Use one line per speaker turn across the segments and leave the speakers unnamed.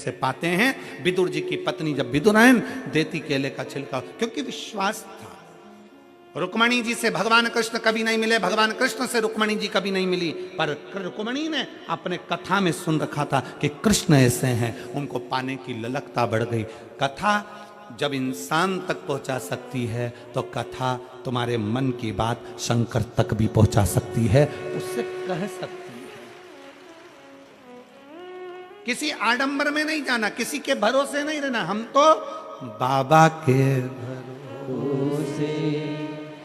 से पाते हैं। विदुर जी की पत्नी जब विदुरायन देती केले का छिलका, क्योंकि विश्वास था रुक्मणी जी से भगवान कृष्ण कभी नहीं मिले, भगवान कृष्ण से रुक्मणी जी कभी नहीं मिली, पर रुक्मणी ने अपने कथा में सुन रखा था कि कृष्ण ऐसे हैं, उनको पाने की ललकता बढ़ गई। कथा जब इंसान तक पहुंचा सकती है तो कथा तुम्हारे मन की बात शंकर तक भी पहुंचा सकती है, उससे कह सकती है। किसी आडंबर में नहीं जाना, किसी के भरोसे नहीं रहना, हम तो बाबा के भरोसे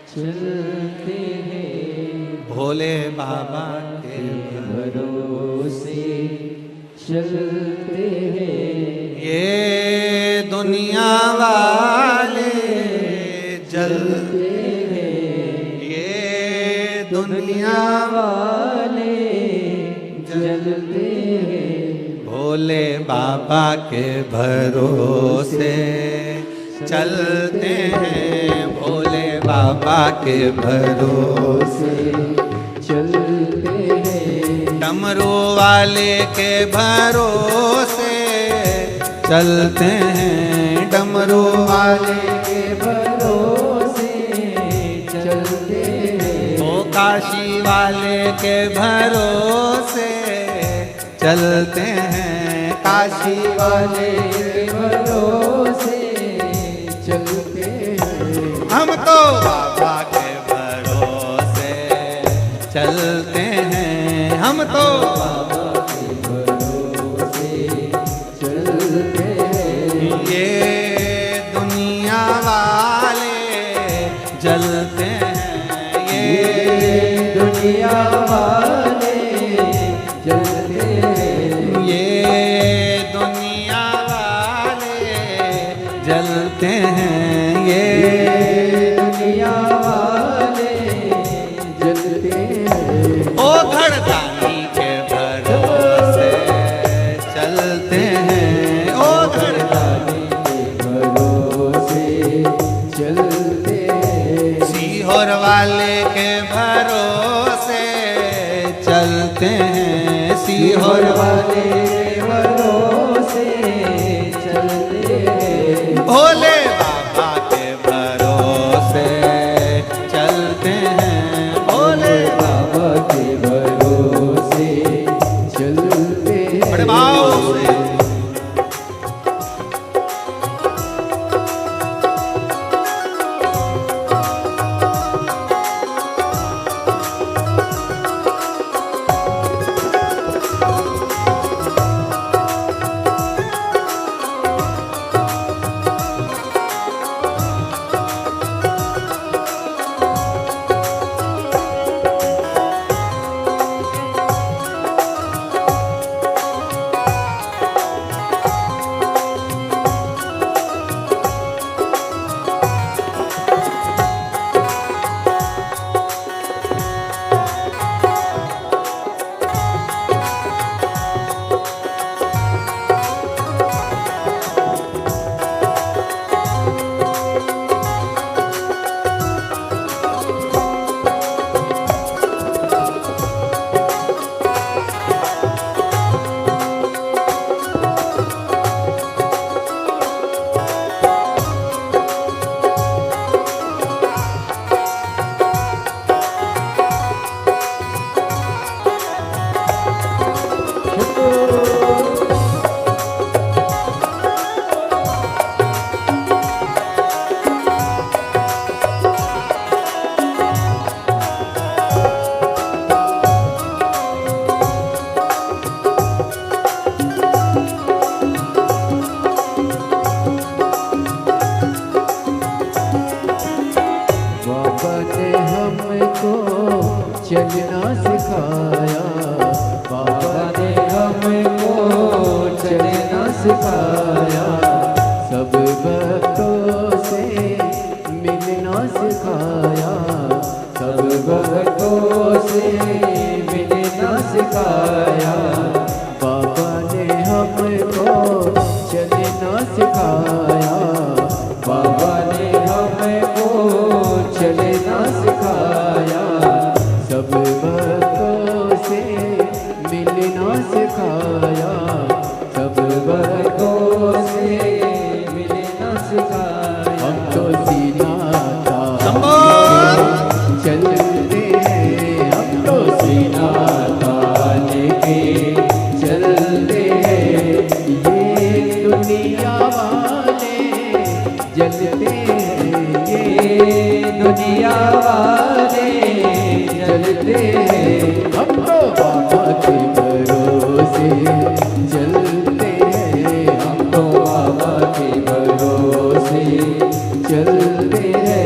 चलते हैं, भोले बाबा के भरोसे चलते हैं। ये दुनिया वाले जलते हैं, ये दुनिया वाले जलते हैं, भोले बाबा के भरोसे चलते हैं, भोले बाबा के भरोसे चलते हैं, डमरू वाले के भरोसे चलते हैं, डमरू वाले के भरोसे चलते हैं, ओ काशी वाले के भरोसे चलते हैं, काशी वाले के भरोसे चलते हैं। हम तो बाबा के भरोसे चलते हैं, हम तो बाबा के भरोसे चलते हैं। ये दुनिया वाले जलते हैं, ये दुनिया वाले जलते हैं, ये दुनिया वाले जलते हैं, ये दुनिया वाले जलते हैं। ओ घड़दानी के भरोसे चलते हैं, ओ घड़दानी के भरोसे चलते हैं, सीहोर वाले के भरोसे चलते हैं, सीहोर वाले के भरोसे चलते हैं, भोले बाबा के भरोसे चलते हैं, भोले बाबा के भरोसे चलते हैं। बड़े भाव से
चलना सिखाया, बाबा ने हमको चलना सिखाया, सब भक्तों से मिलना सिखाया, सब भक्तों से मिलना सिखाया, बाबा ने हमको चलना सिखाया, बाबा ने हमको चलना सिखाया, सब भक्तों से मिलना सिखाया, सब भक्तों जलते हैं ये दुनिया वाले जलते हैं। हम तो बाबा के भरोसे चलते हैं, हम तो बाबा के भरोसे चलते हैं।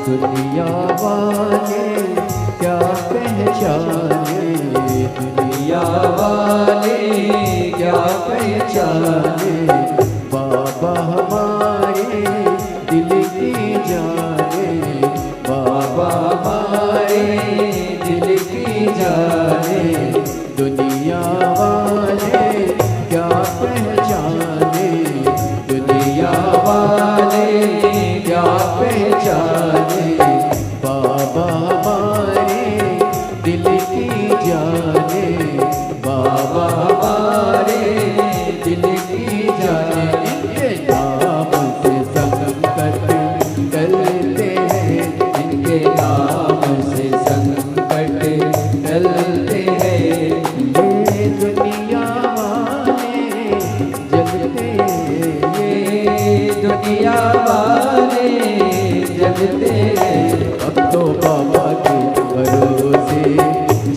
दुनिया वाले क्या पहचाने, दुनिया वाले क्या पहचाने, बाबा हमारे दिल की जाने, बाबा हमारे दिल की जाने। दुनिया वाले क्या पहचाने, दुनिया वाले क्या पहचाने, बाबा हमारे दिल की जाने, बाबा हमारे दिल की जाने। इनके नाम से संकट टलते हैं, इनके नाम से संकट टलते हैं। ये दुनिया वाले जलते हैं, ये दुनिया वाले जलते हैं। हम तो बाबा के भरोसे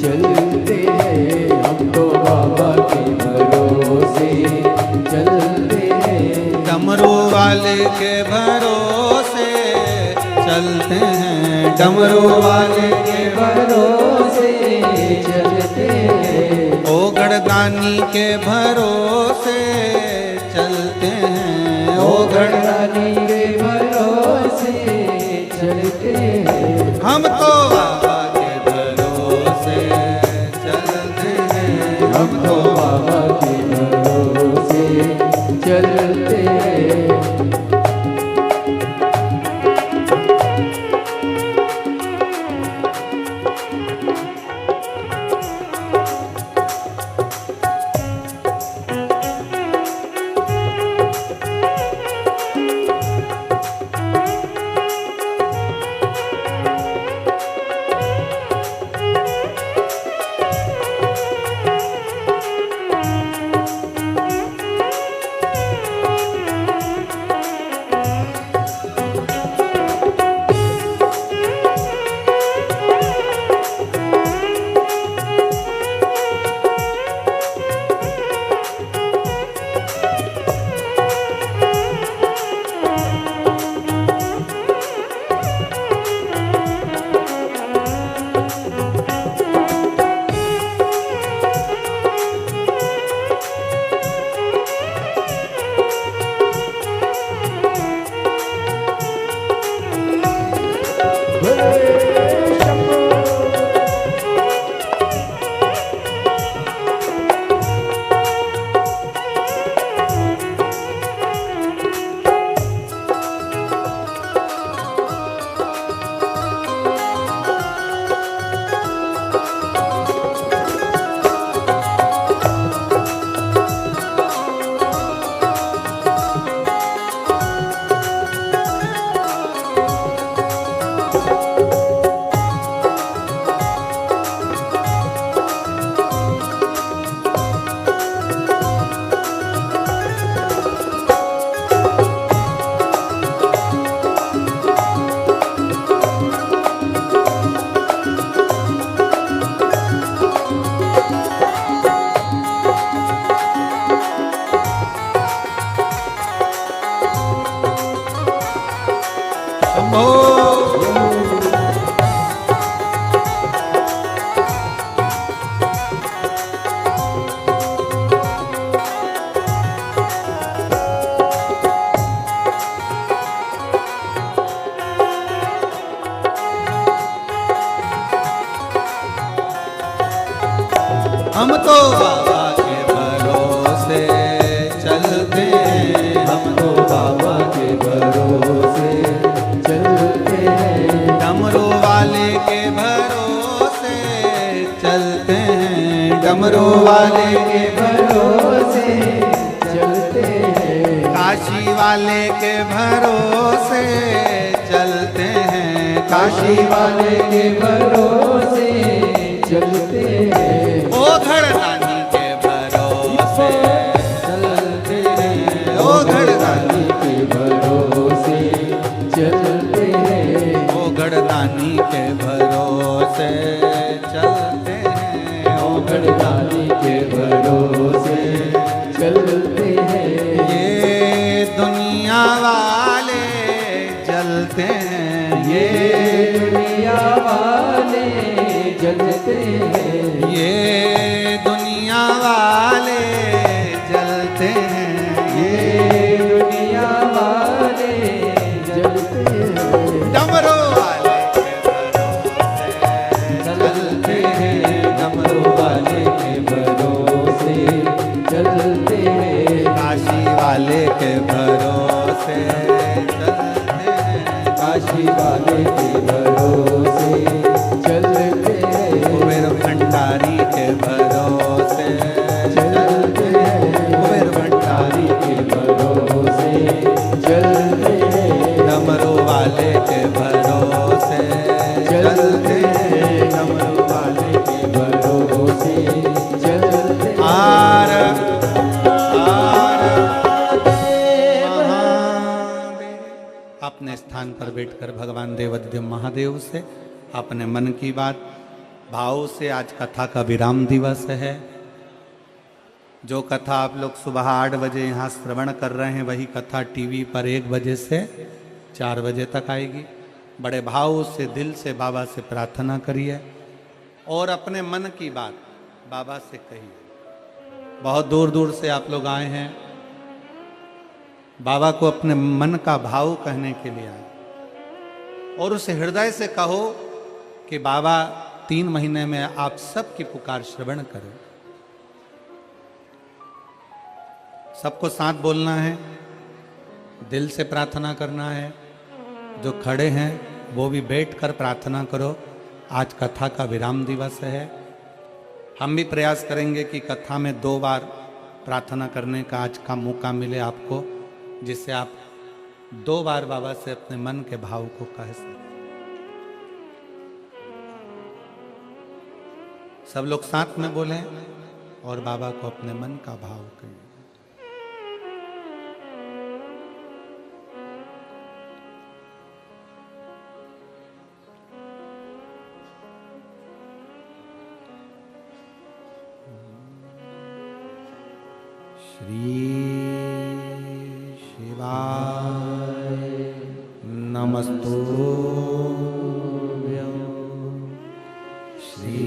चलते हैं, हम तो बाबा के भरोसे चलते हैं।
डमरू वाले के भरोसे चलते हैं, डमरू वाले के
भरोसे चलते हैं।
ओ गढ़दानी के भरोसे चलते हैं, ओ
गढ़दानी के भरोसे चलते हैं।
हम तो बाबा के भरोसे चलते हैं,
हम तो बाबा के भरोसे चलते हैं।
हम तो बाबा के भरोसे चलते हैं,
हम तो बाबा के भरोसे चलते हैं,
डमरू वाले के भरोसे चलते हैं, डमरू वाले के
भरोसे चलते हैं,
काशी वाले के भरोसे चलते हैं,
काशी वाले के भरोसे चलते हैं,
ओ घड़दानी के भरोसे चलते हैं, ओ घड़दानी
के भरोसे चलते हैं,
ओ घड़दानी के भरोसे चलते हैं, ओ
गणदानी के भरोसे चलते हैं,
ये दुनिया वाले चलते हैं,
ये दुनिया वाले चलते हैं,
ये दुनिया वाले चलते हैं,
ये दुनिया वाले चलते हैं,
डमरू वाले के भरोसे
चलते हैं, डमरू वाले के भरोसे चलते हैं,
काशी वाले के भरोसे चलते हैं,
काशी वाले के भरोसे चलते हैं,
कुबेर भंडारी के भरोसे
चलते हैं,
कुबेर भंडारी
के भरोसे चलते हैं,
डमरू वाले के भरोसे चलते हैं, डमरू वाले
के भरोसे चलते हैं,
आर महादेव। अपने स्थान पर बैठकर भगवान देवाधिदेव महादेव से अपने मन की बात भाव से, आज कथा का विराम दिवस है। जो कथा आप लोग सुबह 8 बजे यहाँ श्रवण कर रहे हैं, वही कथा टीवी पर 1 बजे से 4 बजे तक आएगी। बड़े भाव से दिल से बाबा से प्रार्थना करिए और अपने मन की बात बाबा से कहिए। बहुत दूर दूर से आप लोग आए हैं, बाबा को अपने मन का भाव कहने के लिए आए, और उस हृदय से कहो कि बाबा 3 महीने में आप सबकी पुकार श्रवण करो। सबको साथ बोलना है, दिल से प्रार्थना करना है। जो खड़े हैं वो भी बैठकर प्रार्थना करो। आज कथा का विराम दिवस है। हम भी प्रयास करेंगे कि कथा में 2 बार प्रार्थना करने का आज का मौका मिले आपको, जिससे आप 2 बार बाबा से अपने मन के भाव को कह सकें। सब लोग साथ में बोलें और बाबा को अपने मन का भाव कहें। श्री शिवाय नमस्तुभ्यं। श्री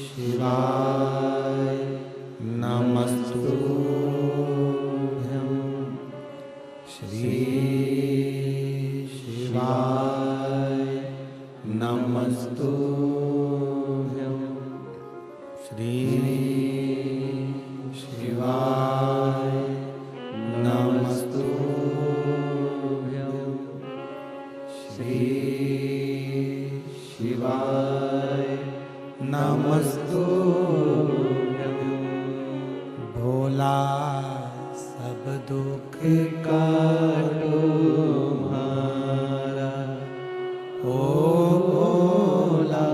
शिवाय नमस्तुभ्यं। श्री शिवाय नमस्तुभ्यं। श्री शिवाय नमस्तुभ्यं। श्री शिवाय नमस्तुभ्यं। भोला सब दुख काटो हमारा, ओ भोला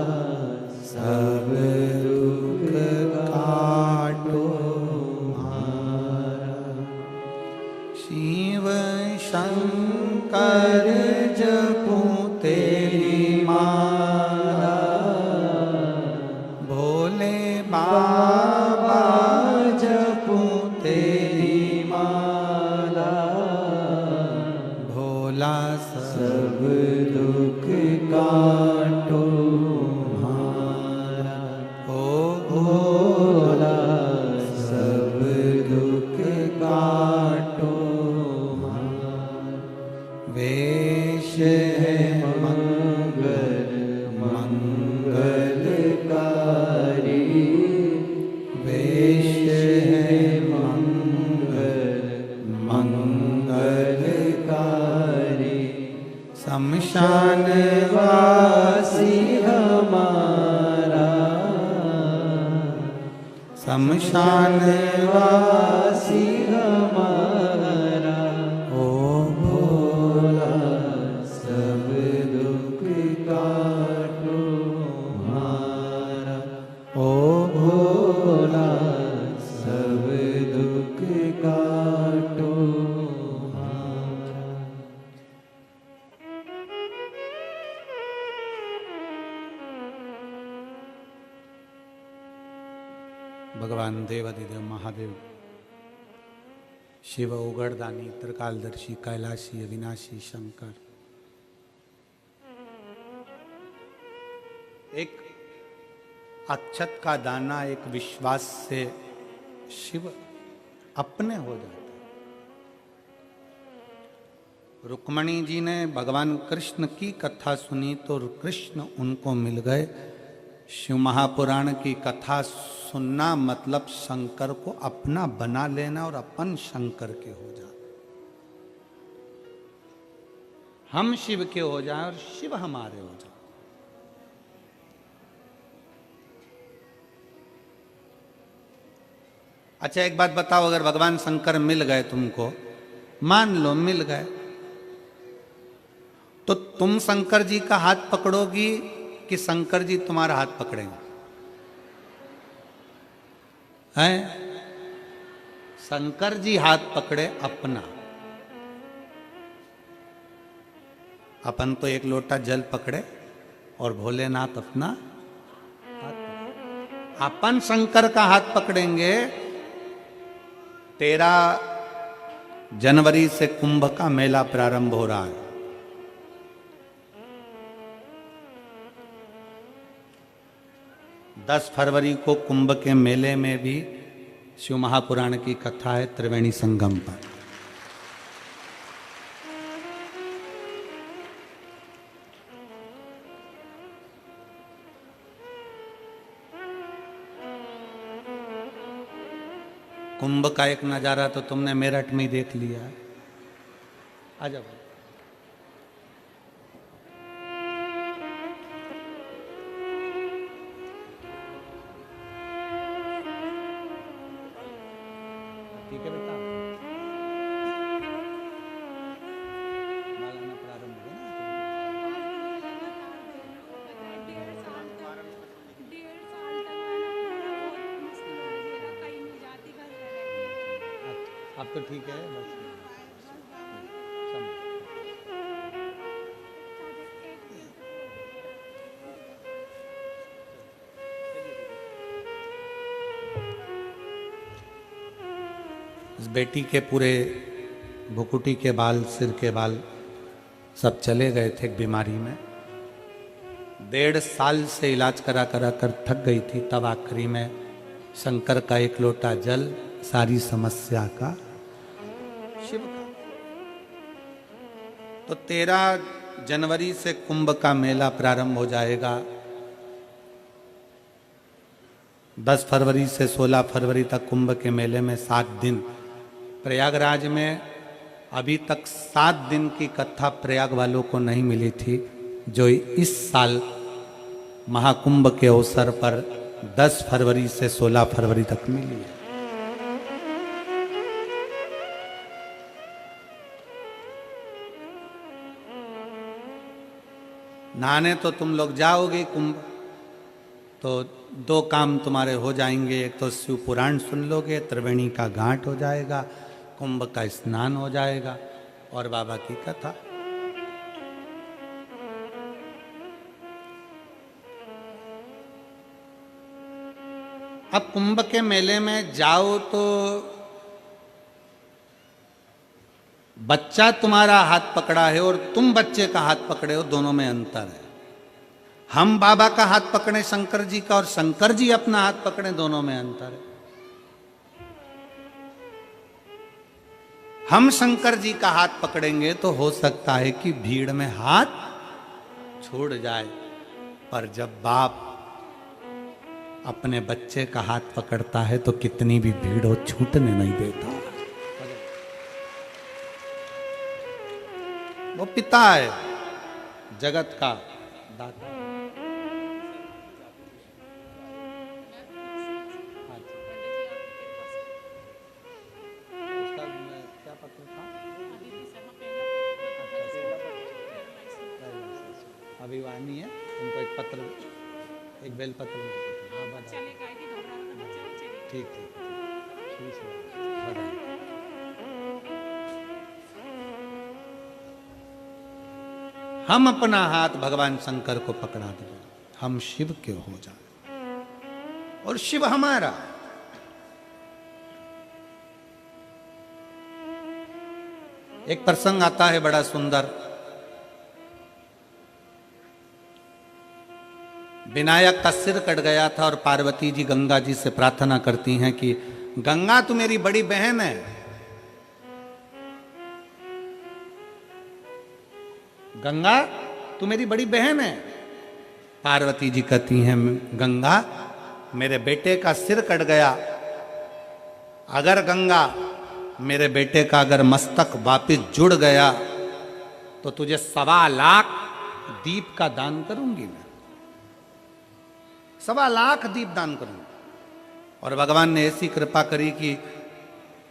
सब दुख काटो हमारा। शिव शंकर जपूं तेरी माला, भोले बाबा जपूं तेरी माला। भोला
हैं मंगल मंगलकारी।
शमशान
वासी हमारा,
शमशान
वासी हमारा,
ओ
भोला सब दुख काटो हमारा।
ओ
भोला सब दुख काटो हमारा।
भगवान देवादिदेव महादेव, शिव उगड़दानी, त्रिकालदर्शी, कैलाशी, अविनाशी, शंकर, एक अक्षत का दाना एक विश्वास से शिव अपने हो जाते। रुक्मणी जी ने भगवान कृष्ण की कथा सुनी तो कृष्ण उनको मिल गए। शिव महापुराण की कथा सुनना मतलब शंकर को अपना बना लेना और अपन शंकर के हो जाए। हम शिव के हो जाएं और शिव हमारे हो जाए। अच्छा एक बात बताओ, अगर भगवान शंकर मिल गए तुमको, मान लो मिल गए, तो तुम शंकर जी का हाथ पकड़ोगी कि शंकर जी तुम्हारा हाथ पकड़ेंगे? हैं? शंकर जी हाथ पकड़े अपना, अपन तो एक लोटा जल पकड़े और भोलेनाथ अपना हाथ पकड़े। अपन शंकर का हाथ पकड़ेंगे। 13 जनवरी से कुंभ का मेला प्रारंभ हो रहा है। दस फरवरी को कुंभ के मेले में भी शिव महापुराण की कथा है त्रिवेणी संगम पर। कुंभ का एक नजारा तो तुमने मेरठ में ही देख लिया है। आ जाओ। ठीक है बेटा, मालाना प्रारंभ हुआ ना।
1.5 साल तक मैंने मुश्किल हो गया, कहीं नहीं जाती, घर में रहती।
अब तो ठीक है बस। इस बेटी के पूरे भुकुटी के बाल, सिर के बाल सब चले गए थे बीमारी में। 1.5 साल से इलाज करा कर थक गई थी। तब आखिरी में शंकर का एक लोटा जल सारी समस्या का शिव का। तो 13 जनवरी से कुंभ का मेला प्रारंभ हो जाएगा। 10 फरवरी से 16 फरवरी तक कुंभ के मेले में 7 दिन। प्रयागराज में अभी तक 7 दिन की कथा प्रयाग वालों को नहीं मिली थी, जो इस साल महाकुंभ के अवसर पर 10 फरवरी से 16 फरवरी तक मिली है। नहाने तो तुम लोग जाओगे कुंभ, तो 2 काम तुम्हारे हो जाएंगे। एक तो शिव पुराण सुन लोगे, त्रिवेणी का घाट हो जाएगा, कुंभ का स्नान हो जाएगा और बाबा की कथा। अब कुंभ के मेले में जाओ तो बच्चा तुम्हारा हाथ पकड़ा है और तुम बच्चे का हाथ पकड़े हो, दोनों में अंतर है। हम बाबा का हाथ पकड़े शंकर जी का और शंकर जी अपना हाथ पकड़े, दोनों में अंतर है। हम शंकर जी का हाथ पकड़ेंगे तो हो सकता है कि भीड़ में हाथ छूट जाए, पर जब बाप अपने बच्चे का हाथ पकड़ता है तो कितनी भी भीड़ हो छूटने नहीं देता। वो पिता है, जगत का दाता। उसका क्या पत्र था? अभी वहाँ नहीं है, उनको एक पत्र, एक बेल पत्र। हाँ बता। ठीक ठीक ठीक से बधाई। हम अपना हाथ भगवान शंकर को पकड़ा दें, हम शिव के हो जाए और शिव हमारा। एक प्रसंग आता है बड़ा सुंदर। विनायक का सिर कट गया था और पार्वती जी गंगा जी से प्रार्थना करती हैं कि गंगा तू मेरी बड़ी बहन है, गंगा तू मेरी बड़ी बहन है। पार्वती जी कहती हैं गंगा मेरे बेटे का सिर कट गया, अगर गंगा मेरे बेटे का अगर मस्तक वापिस जुड़ गया तो तुझे 1.25 लाख दीप का दान करूंगी मैं, 1.25 लाख दीप दान करूंगी। और भगवान ने ऐसी कृपा करी कि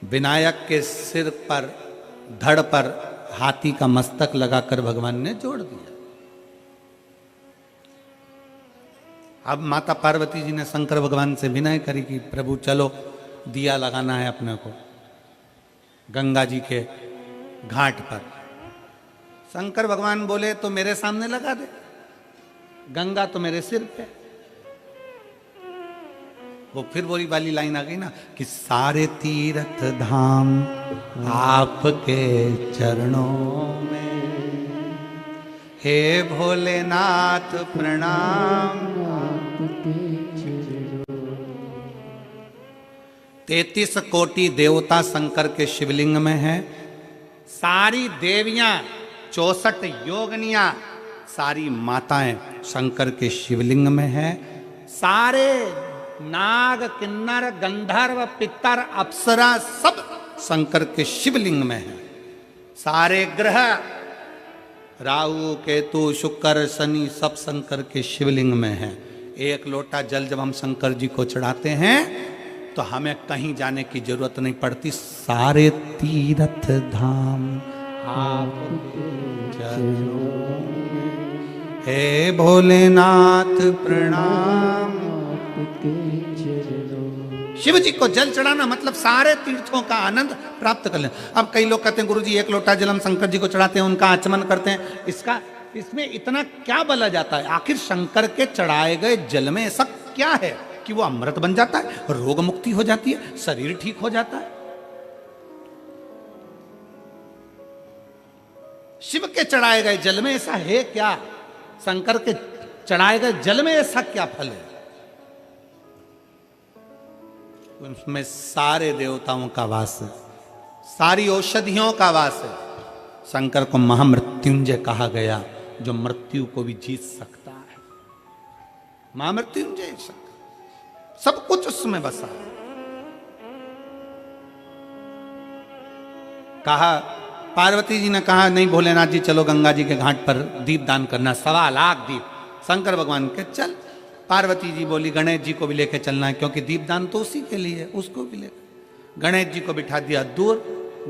विनायक के सिर पर, धड़ पर हाथी का मस्तक लगाकर भगवान ने जोड़ दिया। अब माता पार्वती जी ने शंकर भगवान से विनय करी कि प्रभु चलो दिया लगाना है अपने को गंगा जी के घाट पर। शंकर भगवान बोले तो मेरे सामने लगा दे, गंगा तो मेरे सिर पे। वो फिर वही वाली लाइन आ गई ना कि सारे तीर्थ धाम आपके चरणों में, हे भोलेनाथ प्रणाम। 33 कोटि देवता शंकर के शिवलिंग में है, सारी देवियां 64 योगनियां सारी माताएं शंकर के शिवलिंग में है, सारे नाग किन्नर गंधर्व पितर अप्सरा सब शंकर के शिवलिंग में है, सारे ग्रह राहु केतु शुक्र शनि सब शंकर के शिवलिंग में है। एक लोटा जल जब हम शंकर जी को चढ़ाते हैं तो हमें कहीं जाने की जरूरत नहीं पड़ती, सारे तीर्थ धाम आपके चरणों में, हे भोलेनाथ प्रणाम। शिव जी को जल चढ़ाना मतलब सारे तीर्थों का आनंद प्राप्त कर लेना। अब कई लोग कहते हैं गुरुजी एक लोटा जल हम शंकर जी को चढ़ाते हैं, उनका आचमन करते हैं, इसमें इतना क्या बला जाता है? आखिर शंकर के चढ़ाए गए जल में ऐसा क्या है कि वो अमृत बन जाता है, रोग मुक्ति हो जाती है, शरीर ठीक हो जाता है? शिव के चढ़ाए गए जल में ऐसा है क्या? शंकर के चढ़ाए गए जल में ऐसा क्या फल है? उसमें सारे देवताओं का वास है, सारी औषधियों का वास है। शंकर को महामृत्युंजय कहा गया, जो मृत्यु को भी जीत सकता है। महामृत्युंजय शंकर, सब कुछ उसमें बसा है। कहा पार्वती जी ने कहा नहीं भोलेनाथ जी चलो गंगा जी के घाट पर दीप दान करना, 1.25 लाख दीप। शंकर भगवान के चल। पार्वती जी बोली गणेश जी को भी लेके चलना है क्योंकि दीपदान तो उसी के लिए, उसको भी लेकर। गणेश जी को बिठा दिया दूर,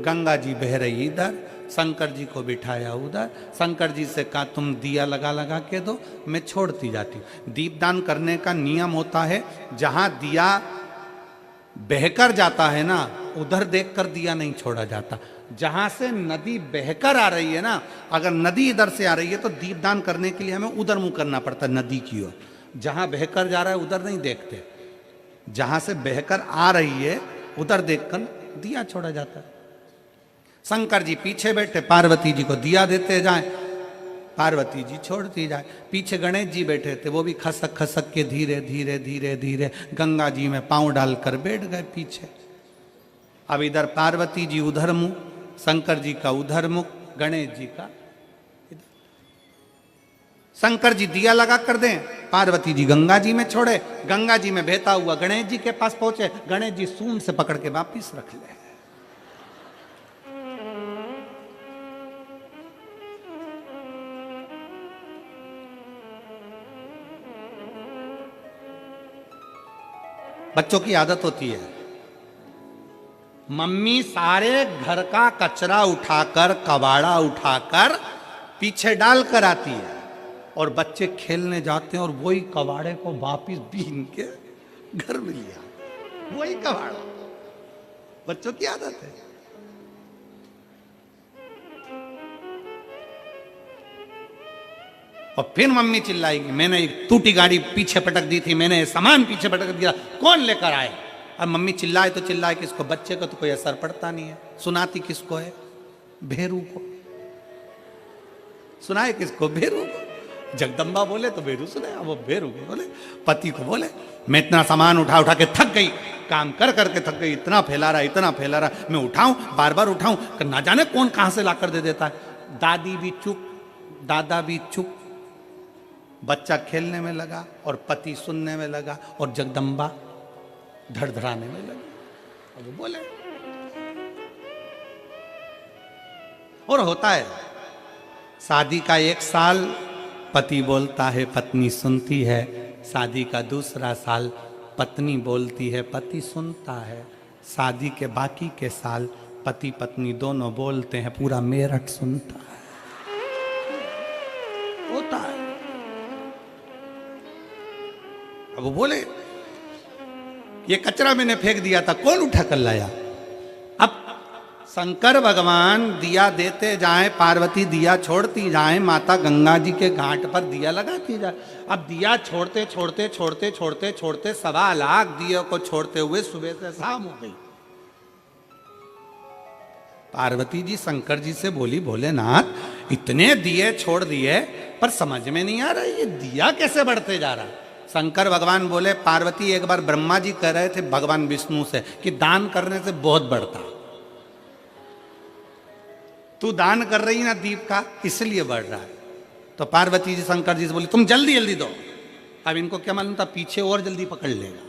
गंगा जी बह रही इधर, शंकर जी को बिठाया उधर। शंकर जी से कहा तुम दिया लगा लगा के दो, मैं छोड़ती जाती हूँ। दीपदान करने का नियम होता है, जहां दिया बहकर जाता है ना उधर देखकर दिया नहीं छोड़ा जाता। जहां से नदी बहकर आ रही है ना, अगर नदी इधर से आ रही है तो दीपदान करने के लिए हमें उधर मुंह करना पड़ता है, नदी की ओर। जहां बहकर जा रहा है उधर नहीं देखते, जहां से बहकर आ रही है उधर देखकर दिया छोड़ा जाता है। शंकर जी पीछे बैठे, पार्वती जी को दिया देते जाए, पार्वती जी छोड़ती जाए। पीछे गणेश जी बैठे थे, वो भी खसक खसक के धीरे धीरे धीरे धीरे गंगा जी में पांव डालकर बैठ गए पीछे। अब इधर पार्वती जी उधर मुंह, शंकर जी का उधर मुख, गणेश जी का इधर। शंकर जी दिया लगा कर दें, पार्वती जी गंगा जी में छोड़े, गंगा जी में बहता हुआ गणेश जी के पास पहुंचे, गणेश जी सूंड से पकड़ के वापिस रख ले। बच्चों की आदत होती है, मम्मी सारे घर का कचरा उठाकर, कबाड़ा उठाकर पीछे डाल कर आती है और बच्चे खेलने जाते हैं और वही कबाड़े को वापिस बीन के घर में लिया, वही कबाड़ा। बच्चों की आदत है। और फिर मम्मी चिल्लाएगी, मैंने एक टूटी गाड़ी पीछे पटक दी थी, मैंने सामान पीछे पटक दिया, कौन लेकर आए? अब मम्मी चिल्लाए तो चिल्लाए किसको? बच्चे को तो कोई असर पड़ता नहीं है। सुनाती किसको है? भेरू को। सुनाए किसको? भेरू को। जगदम्बा बोले तो भेरू सुने, वो भेरू को बोले, पति को बोले मैं इतना सामान उठा उठा के थक गई, काम कर करके थक गई, इतना फैला रहा, इतना फैला रहा, मैं उठाऊं, बार बार उठाऊं, ना जाने कौन कहां से ला कर दे देता है। दादी भी चुप, दादा भी चुप, बच्चा खेलने में लगा और पति सुनने में लगा और जगदम्बा धड़धड़ाने में लगी। और वो बोले, और होता है शादी का 1 साल पति बोलता है, पत्नी सुनती है। शादी का दूसरा साल पत्नी बोलती है, पति सुनता है। शादी के बाकी के साल पति पत्नी दोनों बोलते हैं, पूरा मेरठ सुनता है। होता है। अब वो बोले, ये कचरा मैंने फेंक दिया था, कौन उठा कर लाया? अब शंकर भगवान दिया देते जाएं, पार्वती दिया छोड़ती जाएं, माता गंगा जी के घाट पर दिया लगाती जाए। अब दिया छोड़ते छोड़ते छोड़ते छोड़ते छोड़ते 1.25 लाख दिए को छोड़ते हुए सुबह से शाम हो गई। पार्वती जी शंकर जी से बोली, भोलेनाथ इतने दिए छोड़ दिए पर समझ में नहीं आ रहा ये दिया कैसे बढ़ते जा रहा है। शंकर भगवान बोले, पार्वती एक बार ब्रह्मा जी कह रहे थे भगवान विष्णु से कि दान करने से बहुत बढ़ता, तू दान कर रही ना दीप का, इसलिए बढ़ रहा है। तो पार्वती जी शंकर जी से बोली, तुम जल्दी जल्दी दो। अब इनको क्या मालूम था पीछे और जल्दी पकड़ लेगा।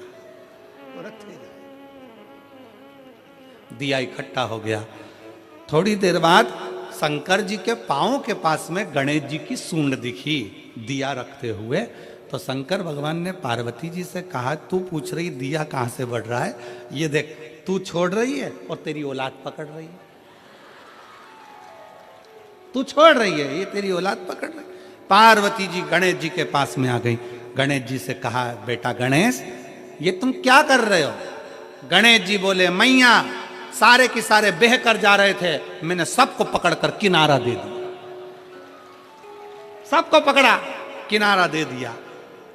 और दिया इकट्ठा हो गया। थोड़ी देर बाद शंकर जी के पांव के पास में गणेश जी की सूंड दिखी दिया रखते हुए। तो शंकर भगवान ने पार्वती जी से कहा, तू पूछ रही दिया कहां से बढ़ रहा है, ये देख तू छोड़ रही है और तेरी औलाद पकड़ रही है। तू छोड़ रही है, ये तेरी औलाद पकड़ रही है। पार्वती जी गणेश जी के पास में आ गई। गणेश जी से कहा, बेटा गणेश ये तुम क्या कर रहे हो? गणेश जी बोले, मैया सारे के सारे बह कर जा रहे थे, मैंने सबको पकड़कर किनारा दे दिया। सबको पकड़ा, किनारा दे दिया।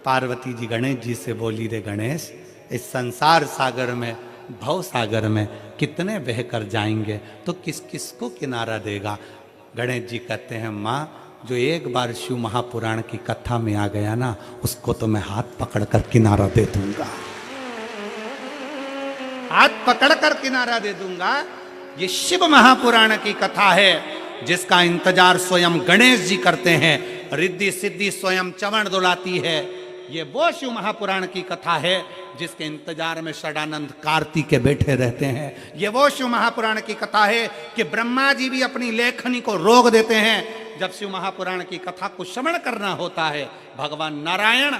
पार्वती जी गणेश जी से बोली, रे गणेश इस संसार सागर में, भव सागर में कितने बह कर जाएंगे, तो किस किस को किनारा देगा? गणेश जी कहते हैं, माँ जो एक बार शिव महापुराण की कथा में आ गया ना, उसको तो मैं हाथ पकड़कर किनारा दे दूंगा। हाथ पकड़कर किनारा दे दूंगा। ये शिव महापुराण की कथा है जिसका इंतजार स्वयं गणेश जी करते हैं। रिद्धि सिद्धि स्वयं चवण दुलाती है। ये वो शिव महापुराण की कथा है जिसके इंतजार में षडानंद कार्तिकेय बैठे रहते हैं। ये वो शिव महापुराण की कथा है कि ब्रह्मा जी भी अपनी लेखनी को रोक देते हैं। जब शिव महापुराण की कथा को श्रवण करना होता है, भगवान नारायण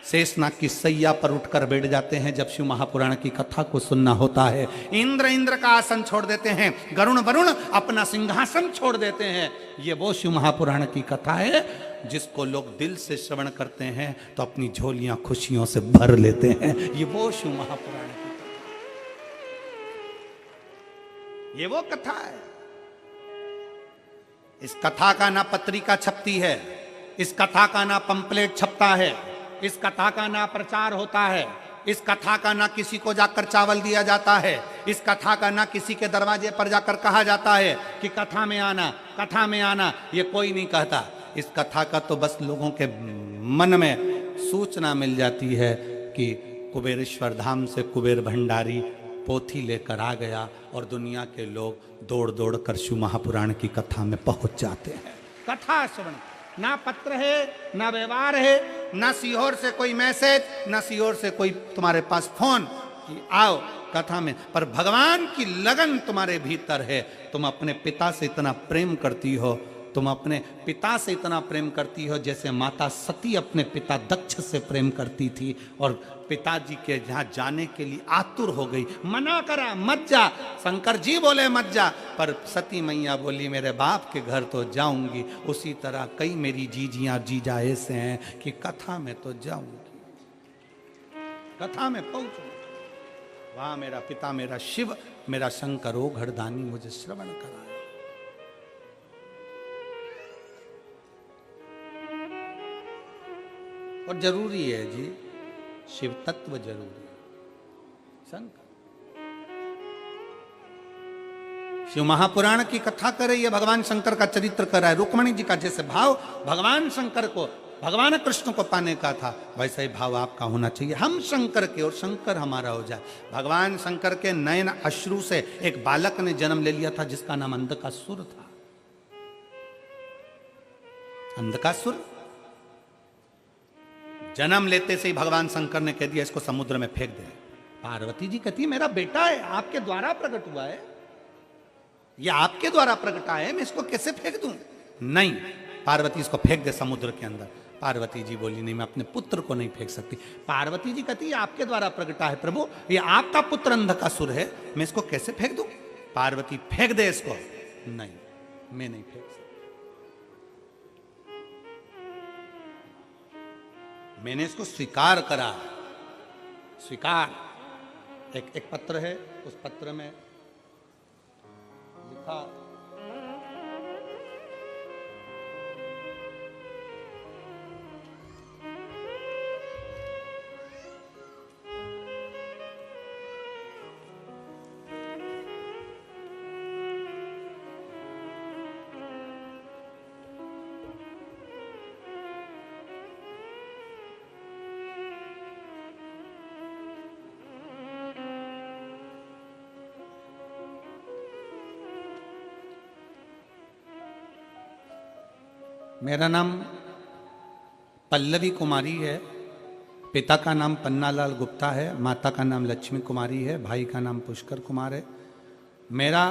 शेषनाग की सैया पर उठकर बैठ जाते हैं। जब शिव महापुराण की कथा को सुनना होता है, इंद्र का आसन छोड़ देते हैं, वरुण अपना सिंहासन छोड़ देते हैं। ये वो शिव महापुराण की कथा है जिसको लोग दिल से श्रवण करते हैं तो अपनी झोलियां खुशियों से भर लेते हैं। ये वो शिव महापुराण की कथा, ये वो कथा है। इस कथा का ना पत्रिका छपती है, इस कथा का ना पंपलेट छपता है, इस कथा का ना प्रचार होता है, इस कथा का ना किसी को जाकर चावल दिया जाता है, इस कथा का ना किसी के दरवाजे पर जाकर कहा जाता है कि कथा में आना, कथा में आना। ये कोई नहीं कहता। इस कथा का तो बस लोगों के मन में सूचना मिल जाती है कि कुबेरेश्वर धाम से कुबेर भंडारी पोथी लेकर आ गया और दुनिया के लोग दौड़ दौड़ कर शिव महापुराण की कथा में पहुंच जाते हैं। कथा श्रवण, ना पत्र है, ना व्यवहार है, ना सीहोर से कोई मैसेज, ना सीहोर से कोई तुम्हारे पास फोन कि आओ कथा में, पर भगवान की लगन तुम्हारे भीतर है। तुम अपने पिता से इतना प्रेम करती हो, तुम अपने पिता से इतना प्रेम करती हो जैसे माता सती अपने पिता दक्ष से प्रेम करती थी, और पिताजी के जहाँ जाने के लिए आतुर हो गई। मना करा मत जा, शंकर जी बोले मत जा, पर सती मैया बोली मेरे बाप के घर तो जाऊंगी। उसी तरह कई मेरी जीजियाँ जीजा ऐसे हैं कि कथा में तो जाऊंगी, कथा में पहुंचूंगी, वहां मेरा पिता, मेरा शिव, मेरा शंकर ओ घरदानी मुझे श्रवण कराए। और जरूरी है जी, शिव तत्व जरूरी है। शंकर शिव महापुराण की कथा कर रही है, भगवान शंकर का चरित्र कर रहा है। रुक्मणी जी का जैसे भाव भगवान शंकर को, भगवान कृष्ण को पाने का था, वैसा ही भाव आपका होना चाहिए। हम शंकर के और शंकर हमारा हो जाए। भगवान शंकर के नयन अश्रु से एक बालक ने जन्म ले लिया था जिसका नाम अंधकासुर था। अंधकासुर जन्म लेते से ही भगवान शंकर ने कह दिया इसको समुद्र में फेंक दे। पार्वती जी कहती है मेरा बेटा है, आपके द्वारा प्रकट हुआ है, ये आपके द्वारा प्रकटा है, मैं इसको कैसे फेंक दूं? नहीं, पार्वती इसको फेंक दे समुद्र के अंदर। पार्वती जी बोली नहीं, मैं अपने पुत्र को नहीं फेंक सकती। पार्वती जी कहती है आपके द्वारा प्रकटा है प्रभु, ये आपका पुत्र अंधकासुर है, मैं इसको कैसे फेंक दूं? पार्वती फेंक दे इसको। नहीं, मैं नहीं फेंक सकती, मैंने इसको स्वीकार करा। स्वीकार। एक पत्र है, उस पत्र में लिखा मेरा नाम पल्लवी कुमारी है, पिता का नाम पन्नालाल गुप्ता है, माता का नाम लक्ष्मी कुमारी है, भाई का नाम पुष्कर कुमार है। मेरा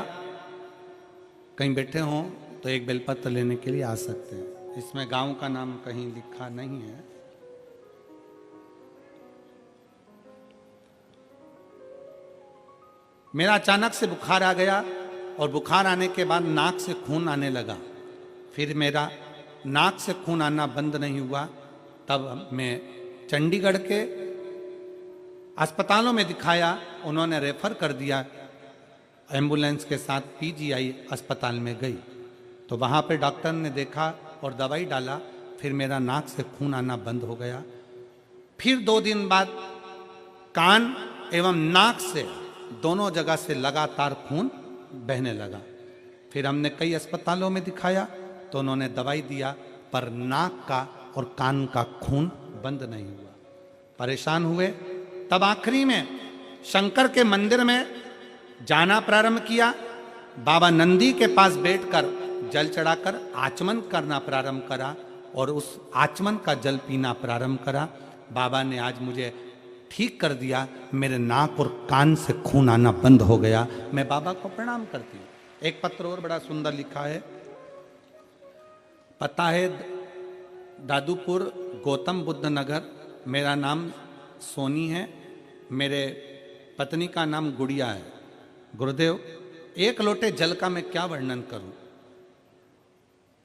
कहीं बैठे हों तो एक बेलपत्र लेने के लिए आ सकते हैं। इसमें गांव का नाम कहीं लिखा नहीं है। मेरा अचानक से बुखार आ गया और बुखार आने के बाद नाक से खून आने लगा। फिर मेरा नाक से खून आना बंद नहीं हुआ, तब मैं चंडीगढ़ के अस्पतालों में दिखाया, उन्होंने रेफर कर दिया। एम्बुलेंस के साथ पीजीआई अस्पताल में गई तो वहाँ पे डॉक्टर ने देखा और दवाई डाला, फिर मेरा नाक से खून आना बंद हो गया। फिर 2 दिन बाद कान एवं नाक से दोनों जगह से लगातार खून बहने लगा। फिर हमने कई अस्पतालों में दिखाया तो उन्होंने दवाई दिया, पर नाक का और कान का खून बंद नहीं हुआ। परेशान हुए, तब आखिरी में शंकर के मंदिर में जाना प्रारंभ किया। बाबा नंदी के पास बैठकर जल चढ़ाकर आचमन करना प्रारंभ करा और उस आचमन का जल पीना प्रारंभ करा। बाबा ने आज मुझे ठीक कर दिया, मेरे नाक और कान से खून आना बंद हो गया। मैं बाबा को प्रणाम करती हूँ। एक पत्र और बड़ा सुंदर लिखा है, पता है दादूपुर गौतम बुद्ध नगर, मेरा नाम सोनी है, मेरे पत्नी का नाम गुड़िया है। गुरुदेव, 1 लोटे जल का मैं क्या वर्णन करूं।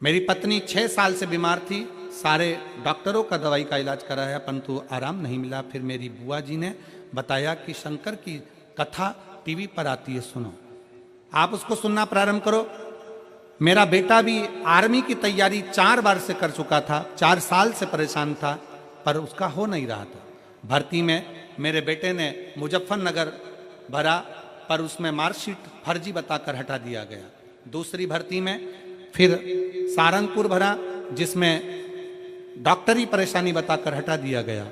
मेरी पत्नी 6 साल से बीमार थी, सारे डॉक्टरों का दवाई का इलाज कराया परंतु आराम नहीं मिला। फिर मेरी बुआ जी ने बताया कि शंकर की कथा टीवी पर आती है, सुनो, आप उसको सुनना प्रारंभ करो। मेरा बेटा भी आर्मी की तैयारी 4 बार से कर चुका था, 4 साल से परेशान था, पर उसका हो नहीं रहा था। भर्ती में मेरे बेटे ने मुजफ्फरनगर भरा, पर उसमें मार्कशीट फर्जी बताकर हटा दिया गया। दूसरी भर्ती में फिर सारंगपुर भरा, जिसमें डॉक्टरी परेशानी बताकर हटा दिया गया।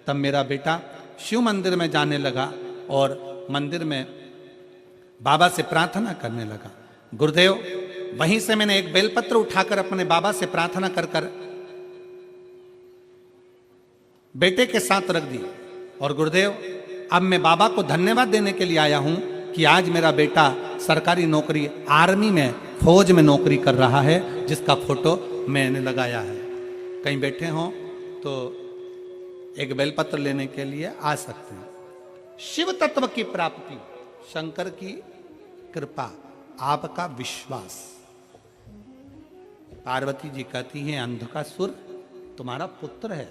तब मेरा बेटा शिव मंदिर में जाने लगा और मंदिर में बाबा से प्रार्थना करने लगा। गुरुदेव, वहीं से मैंने एक बेलपत्र उठाकर अपने बाबा से प्रार्थना कर कर बेटे के साथ रख दी। और गुरुदेव, अब मैं बाबा को धन्यवाद देने के लिए आया हूं कि आज मेरा बेटा सरकारी नौकरी, आर्मी में, फौज में नौकरी कर रहा है, जिसका फोटो मैंने लगाया है। कहीं बैठे हो तो एक बेलपत्र लेने के लिए आ सकते हैं। शिव तत्व की प्राप्ति, शंकर की कृपा, आपका विश्वास। पार्वती जी कहती हैं अंधकासुर तुम्हारा पुत्र है।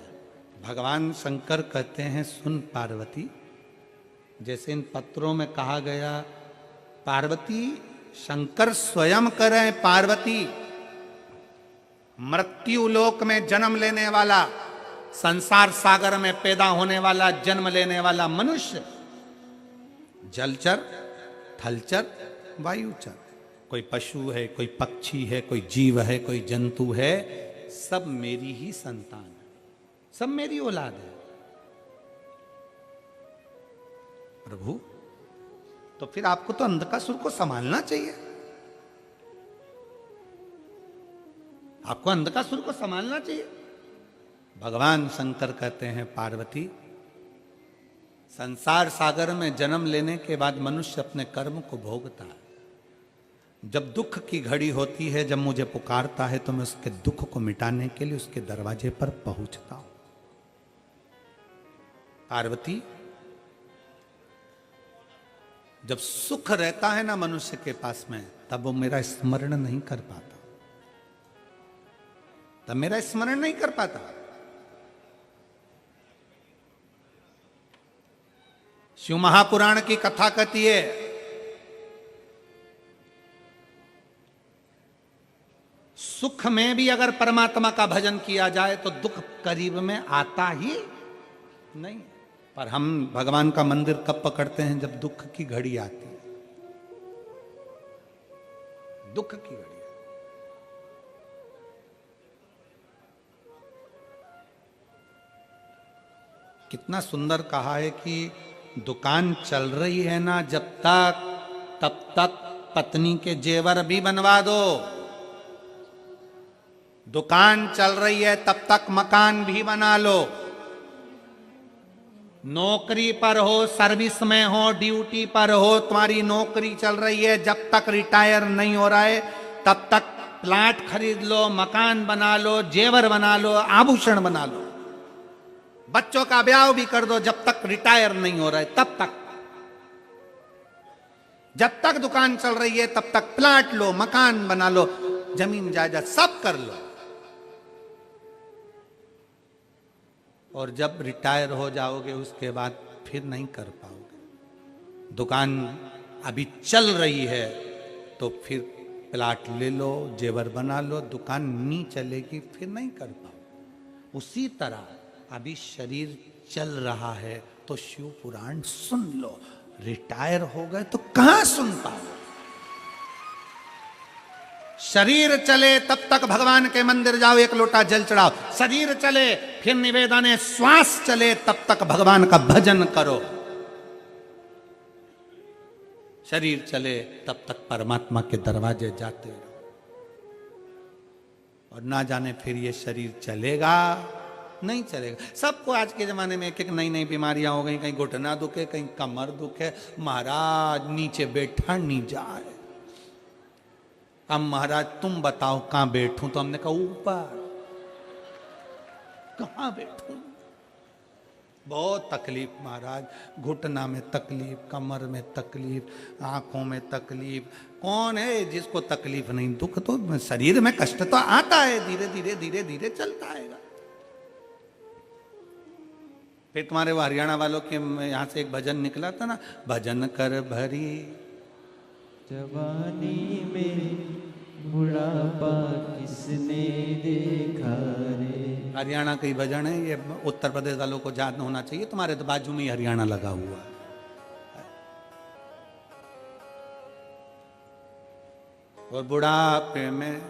भगवान शंकर कहते हैं सुन पार्वती, जैसे इन पत्रों में कहा गया, पार्वती शंकर स्वयं करें। पार्वती मृत्यु लोक में जन्म लेने वाला, संसार सागर में पैदा होने वाला, जन्म लेने वाला मनुष्य, जलचर, थलचर, वायुचर, कोई पशु है, कोई पक्षी है, कोई जीव है, कोई जंतु है, सब मेरी ही संतान है, सब मेरी औलाद है। प्रभु, तो फिर आपको तो अंधकासुर को संभालना चाहिए, आपको अंधकासुर को संभालना चाहिए। भगवान शंकर कहते हैं पार्वती, संसार सागर में जन्म लेने के बाद मनुष्य अपने कर्म को भोगता है। जब दुख की घड़ी होती है, जब मुझे पुकारता है, तो मैं उसके दुख को मिटाने के लिए उसके दरवाजे पर पहुंचता हूं। पार्वती, जब सुख रहता है ना मनुष्य के पास में, तब वो मेरा स्मरण नहीं कर पाता, तब मेरा स्मरण नहीं कर पाता। शिव महापुराण की कथा कहती है, सुख में भी अगर परमात्मा का भजन किया जाए तो दुख करीब में आता ही नहीं। पर हम भगवान का मंदिर कब पकड़ते हैं? जब दुख की घड़ी आती है, दुख की घड़ी। कितना सुंदर कहा है कि दुकान चल रही है ना जब तक, तब तक पत्नी के जेवर भी बनवा दो। दुकान चल रही है तब तक मकान भी बना लो। नौकरी पर हो, सर्विस में हो, ड्यूटी पर हो, तुम्हारी नौकरी चल रही है, जब तक रिटायर नहीं हो रहा है तब तक प्लाट खरीद लो, मकान बना लो, जेवर बना लो, आभूषण बना लो। बच्चों का ब्याह भी कर दो, जब तक रिटायर नहीं हो रहा है तब तक। जब तक दुकान चल रही है तब तक प्लाट लो, मकान बना लो, जमीन जायदाद सब कर लो। और जब रिटायर हो जाओगे उसके बाद फिर नहीं कर पाओगे। दुकान अभी चल रही है तो फिर प्लाट ले लो, जेवर बना लो, दुकान नहीं चलेगी फिर नहीं कर पाओगे। उसी तरह अभी शरीर चल रहा है तो शिव पुराण सुन लो, रिटायर हो गए तो कहां सुन पाओगे। शरीर चले तब तक भगवान के मंदिर जाओ, एक लोटा जल चढ़ाओ। शरीर चले फिर निवेदन है, श्वास चले तब तक भगवान का भजन करो। शरीर चले तब तक परमात्मा के दरवाजे जाते रहो। और ना जाने फिर ये शरीर चलेगा नहीं चलेगा। सबको आज के जमाने में एक एक नई नई बीमारियां हो गई, कहीं घुटना दुखे, कहीं कमर दुखे। महाराज नीचे बैठा नहीं जाए। अब महाराज तुम बताओ कहां बैठूं? तो हमने कहा ऊपर। कहां बैठूं? बहुत तकलीफ महाराज, घुटना में तकलीफ, कमर में तकलीफ, आंखों में तकलीफ। कौन है जिसको तकलीफ नहीं? दुख तो शरीर में कष्ट तो आता है, धीरे धीरे धीरे धीरे चलता आएगा। फिर तुम्हारे वो हरियाणा वालों के यहां से एक भजन निकला था ना, भजन कर भरी
जवानी में बुढ़ापा किसने देखा रे।
हरियाणा का ही भजन है ये, उत्तर प्रदेश वालों को याद होना चाहिए। तुम्हारे तो बाजू में ही हरियाणा लगा हुआ है। और बुढ़ापे में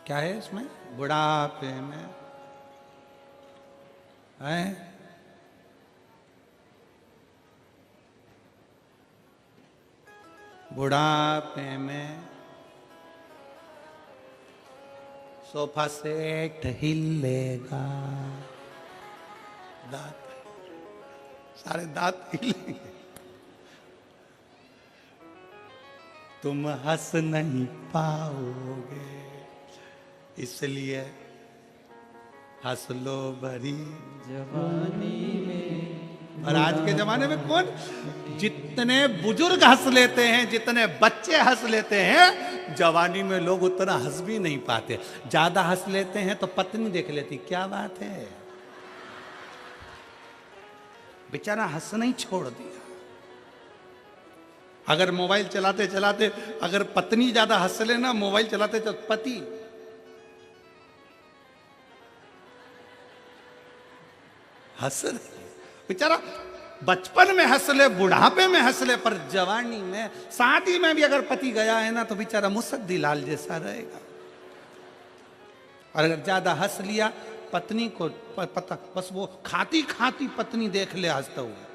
क्या है इसमें? बुढ़ापे में है बुढ़ापे में सोफा सेट हिलेगा, दांत, सारे दांत हिलेंगे, तुम हंस नहीं पाओगे, इसलिए हंस लो भरी
जवानी में।
और आज के जमाने में कौन, जितने बुजुर्ग हंस लेते हैं, जितने बच्चे हंस लेते हैं, जवानी में लोग उतना हंस भी नहीं पाते। ज्यादा हंस लेते हैं तो पत्नी देख लेती, क्या बात है, बेचारा हंसना ही छोड़ दिया। अगर मोबाइल चलाते चलाते अगर पत्नी ज्यादा हंस लेना, मोबाइल चलाते तो पति हंस रहे, बेचारा बचपन में हंस ले, बुढ़ापे में हंस ले, पर जवानी में, शादी में भी अगर पति गया है ना तो बेचारा मुसद्दी लाल जैसा रहेगा। और अगर ज्यादा हंस लिया, पत्नी को पता, बस वो खाती खाती पत्नी देख ले हंसता हुआ,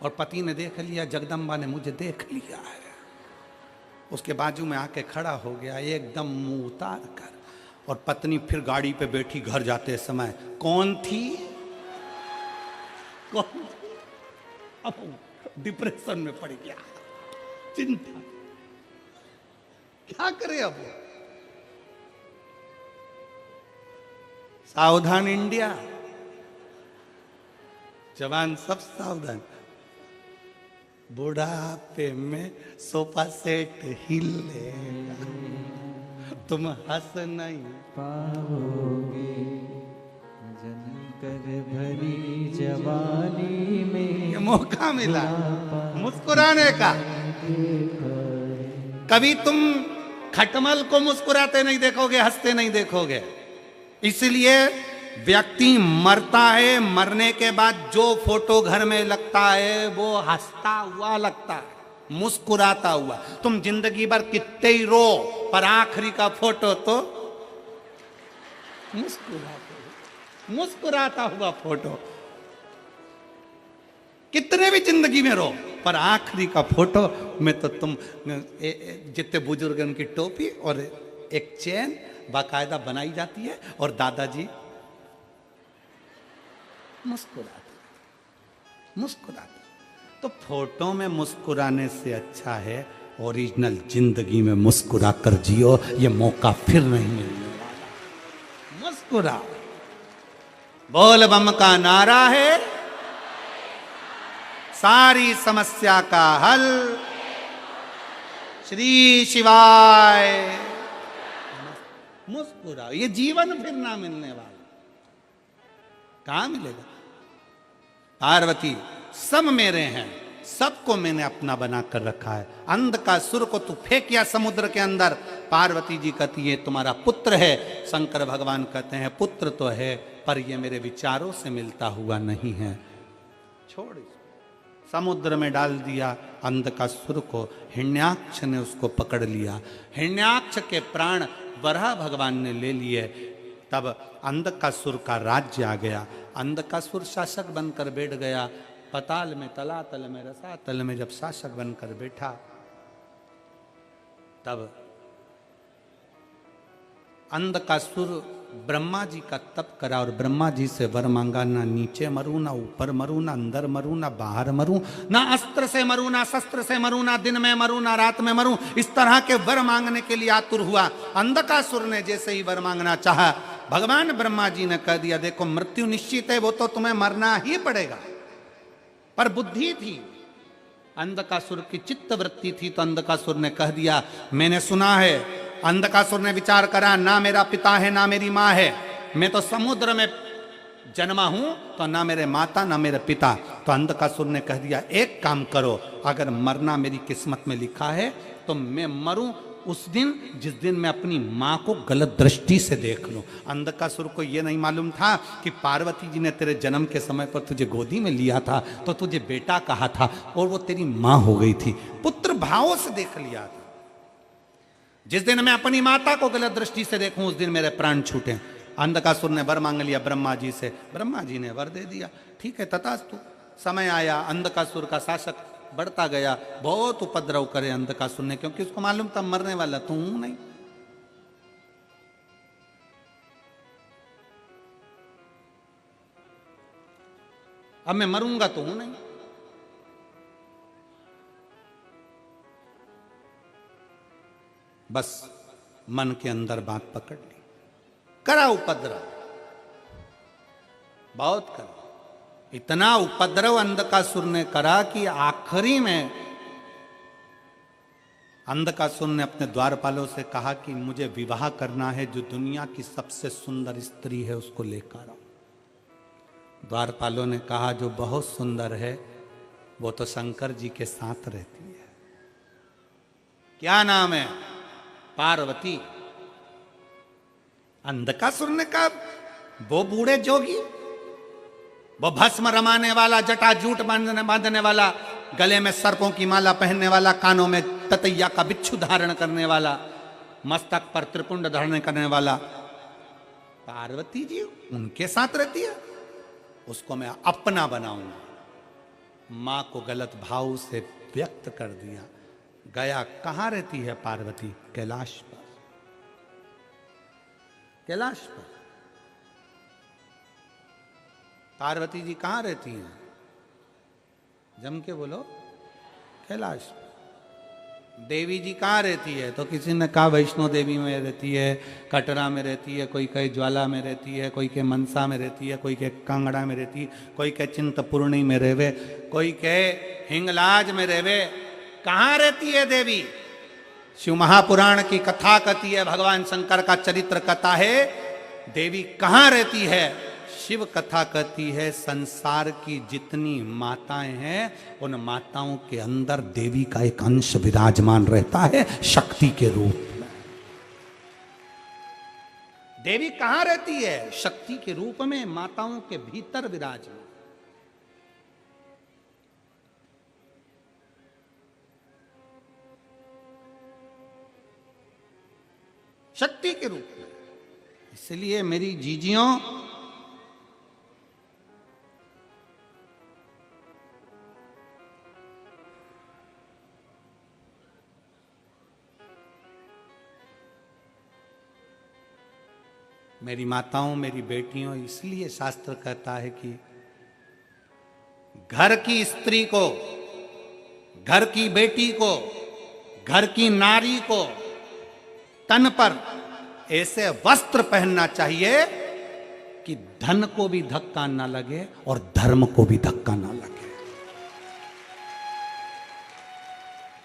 और पति ने देख लिया, जगदम्बा ने मुझे देख लिया है, उसके बाजू में आके खड़ा हो गया एकदम मुंह उतार कर, और पत्नी फिर गाड़ी पे बैठी घर जाते समय, कौन थी, कौन थी? अब डिप्रेशन में पड़ गया, चिंता, क्या करे अब। सावधान इंडिया, जवान सब सावधान, बुढ़ापे में सोफा सेट हिलेगा, तुम हंस नहीं
पाओगे, जनकर भरी जवानी में।
ये मौका मिला मुस्कुराने का। कभी तुम खटमल को मुस्कुराते नहीं देखोगे, हंसते नहीं देखोगे। इसलिए व्यक्ति मरता है, मरने के बाद जो फोटो घर में लगता है वो हंसता हुआ लगता है, मुस्कुराता हुआ। तुम जिंदगी भर कितने ही रो, पर आखिरी का फोटो तो मुस्कुराता हुआ फोटो। कितने भी जिंदगी में रो, पर आखिरी का फोटो में तो तुम, जितने बुजुर्ग उनकी टोपी और एक चेन बाकायदा बनाई जाती है, और दादाजी मुस्कुराते। तो फोटो में मुस्कुराने से अच्छा है ओरिजिनल जिंदगी में मुस्कुरा कर जियो, ये मौका फिर नहीं मिलने वाला। मुस्कुरा, बोल बम का नारा है, सारी समस्या का हल, श्री शिवाय। मुस्कुराओ, ये जीवन फिर ना मिलने वाला, कहां मिलेगा। पार्वती, सब मेरे हैं, सबको मैंने अपना बना कर रखा है। अंध का सुर को तू फेंकिया समुद्र के अंदर, पार्वती जी कहती है तुम्हारा पुत्र है। शंकर भगवान कहते हैं पुत्र तो है, पर ये मेरे विचारों से मिलता हुआ नहीं है, छोड़ इसको। समुद्र में डाल दिया अंध का सुर को, हिरण्याक्ष ने उसको पकड़ लिया। हिरण्याक्ष के प्राण वराह भगवान ने ले लिए। तब अंधकासुर का राज्य आ गया। अंधकासुर शासक बनकर बैठ गया। पताल में, तलातल में, रसातल में जब शासक बनकर बैठा, तब अंधकासुर ब्रह्मा जी का तप करा और ब्रह्मा जी से वर मांगा, ना नीचे मरूं, ना ऊपर मरूं, ना अंदर मरूं, ना बाहर मरूं, ना अस्त्र से मरूं, ना शस्त्र से मरूं, ना दिन में मरूं, ना रात में मरूं। इस तरह के वर मांगने के लिए आतुर हुआ। अंधकासुर ने जैसे ही वर मांगना चाहा, भगवान ब्रह्मा जी ने कह दिया देखो मृत्यु निश्चित है, वो तो तुम्हें मरना ही पड़ेगा। पर बुद्धि थी, अंधकासुर की चित्त वृत्ति थी, तो अंधकासुर ने कह दिया मैंने सुना है। अंधकासुर ने विचार करा, ना मेरा पिता है ना मेरी माँ है, मैं तो समुद्र में जन्मा हूं, तो ना मेरे माता ना मेरे पिता। तो अंधकासुर ने कह दिया एक काम करो, अगर मरना मेरी किस्मत में लिखा है तो मैं मरूं उस दिन जिस दिन मैं अपनी माँ को गलत दृष्टि से देख लूं। अंधकासुर को यह नहीं मालूम था कि पार्वती जी ने तेरे जन्म के समय पर तुझे गोदी में लिया था तो तुझे बेटा कहा था और वो तेरी माँ हो गई थी। पुत्र भावों से देख लिया था। जिस दिन मैं अपनी माता को गलत दृष्टि से देखूं उस दिन मेरे प्राण छूटे। अंधकासुर ने वर मांग लिया ब्रह्मा जी से, ब्रह्मा जी ने वर दे दिया। ठीक है तथास्तु। समय आया, अंधकासुर का शासक बढ़ता गया, बहुत उपद्रव करे अंधकासुर ने, क्योंकि उसको मालूम था मरने वाला तो हूं नहीं। अब मैं मरूंगा तो हूं नहीं। बस मन के अंदर बात पकड़ ली, करा उपद्रव, बहुत करा। इतना उपद्रव अंधकासुर ने करा कि आखिरी में अंधकासुर ने अपने द्वारपालों से कहा कि मुझे विवाह करना है, जो दुनिया की सबसे सुंदर स्त्री है उसको लेकर आओ। द्वारपालों ने कहा जो बहुत सुंदर है वो तो शंकर जी के साथ रहती है। क्या नाम है? पार्वती। अंधकासुर ने कहा वो बूढ़े जोगी, वो भस्म रमाने वाला, जटा जूट बांधने वाला, गले में सर्पों की माला पहनने वाला, कानों में ततैया का बिच्छू धारण करने वाला, मस्तक पर त्रिपुंड धारण करने वाला पार्वती जी उनके साथ रहती है, उसको मैं अपना बनाऊंगा। मां को गलत भाव से व्यक्त कर दिया। गया, कहां रहती है पार्वती? कैलाश पर। कैलाश पर पार्वती जी कहां रहती हैं? जम के बोलो। कैलाश। देवी जी कहाँ रहती है? तो किसी ने कहा वैष्णो देवी में रहती है, कटरा में रहती है, कोई कहे ज्वाला में रहती है, कोई के मनसा में रहती है, कोई के कांगड़ा में रहती है, कोई के चिंतपूर्णी में रहवे, कोई के हिंगलाज में रहवे। कहाँ रहती है देवी? शिव महापुराण की कथा कहती है, भगवान शंकर का चरित्र कथा है, देवी कहाँ रहती है? शिव कथा कहती है संसार की जितनी माताएं हैं उन माताओं के अंदर देवी का एक अंश विराजमान रहता है शक्ति के रूप में। देवी कहां रहती है? शक्ति के रूप में माताओं के भीतर विराजमान। शक्ति के रूप में। इसलिए मेरी जीजियों, मेरी माताओं, मेरी बेटियों, इसलिए शास्त्र कहता है कि घर की स्त्री को, घर की बेटी को, घर की नारी को तन पर ऐसे वस्त्र पहनना चाहिए कि धन को भी धक्का ना लगे और धर्म को भी धक्का ना लगे।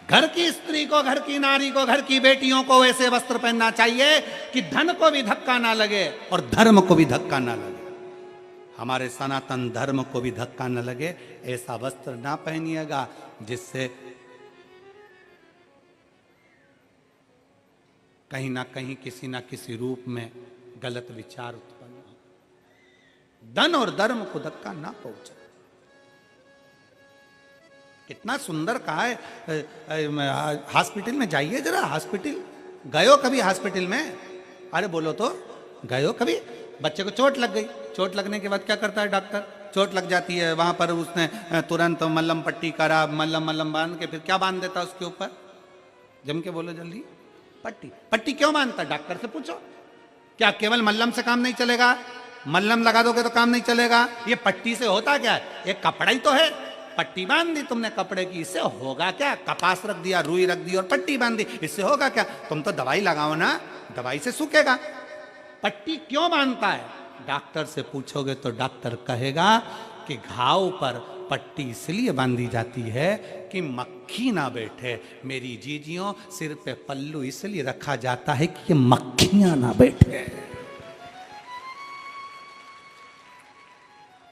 घर की स्त्री को, घर की नारी को, घर की बेटियों को ऐसे वस्त्र पहनना चाहिए कि धन को भी धक्का ना लगे और धर्म को भी धक्का ना लगे। हमारे सनातन धर्म को भी धक्का ना लगे, ऐसा वस्त्र ना पहनिएगा जिससे कहीं ना कहीं किसी ना किसी रूप में गलत विचार उत्पन्न हो, धन और धर्म को धक्का ना पहुंचे। कितना सुंदर कहा है। हॉस्पिटल में जाइए जरा, हॉस्पिटल गयो कभी? हॉस्पिटल में अरे बोलो तो, गयो कभी? बच्चे को चोट लग गई, चोट लगने के बाद क्या करता है डॉक्टर? चोट लग जाती है, वहां पर उसने तुरंत मल्लम पट्टी करा, मल्लम बांध के फिर क्या बांध देता उसके ऊपर? जम के बोलो जल्दी। पट्टी। पट्टी क्यों बांधता? डॉक्टर से पूछो। क्या केवल मल्लम से काम नहीं चलेगा? मल्लम लगा दोगे तो काम नहीं चलेगा। ये पट्टी से होता क्या है? एक कपड़ा ही तो है। पट्टी बांध दी तुमने कपड़े की, इससे होगा क्या? कपास रख दिया, रुई रख दी और पट्टी बांध दी, इससे होगा क्या? तुम तो दवाई लगाओ ना, दवाई से सूखेगा। पट्टी क्यों बांधता है? डॉक्टर से पूछोगे तो डॉक्टर कहेगा कि घाव पर पट्टी इसलिए बांधी जाती है कि मक्खी ना बैठे। मेरी जीजियों, सिर पे पल्लू इसलिए रखा जाता है कि मक्खियां ना बैठे।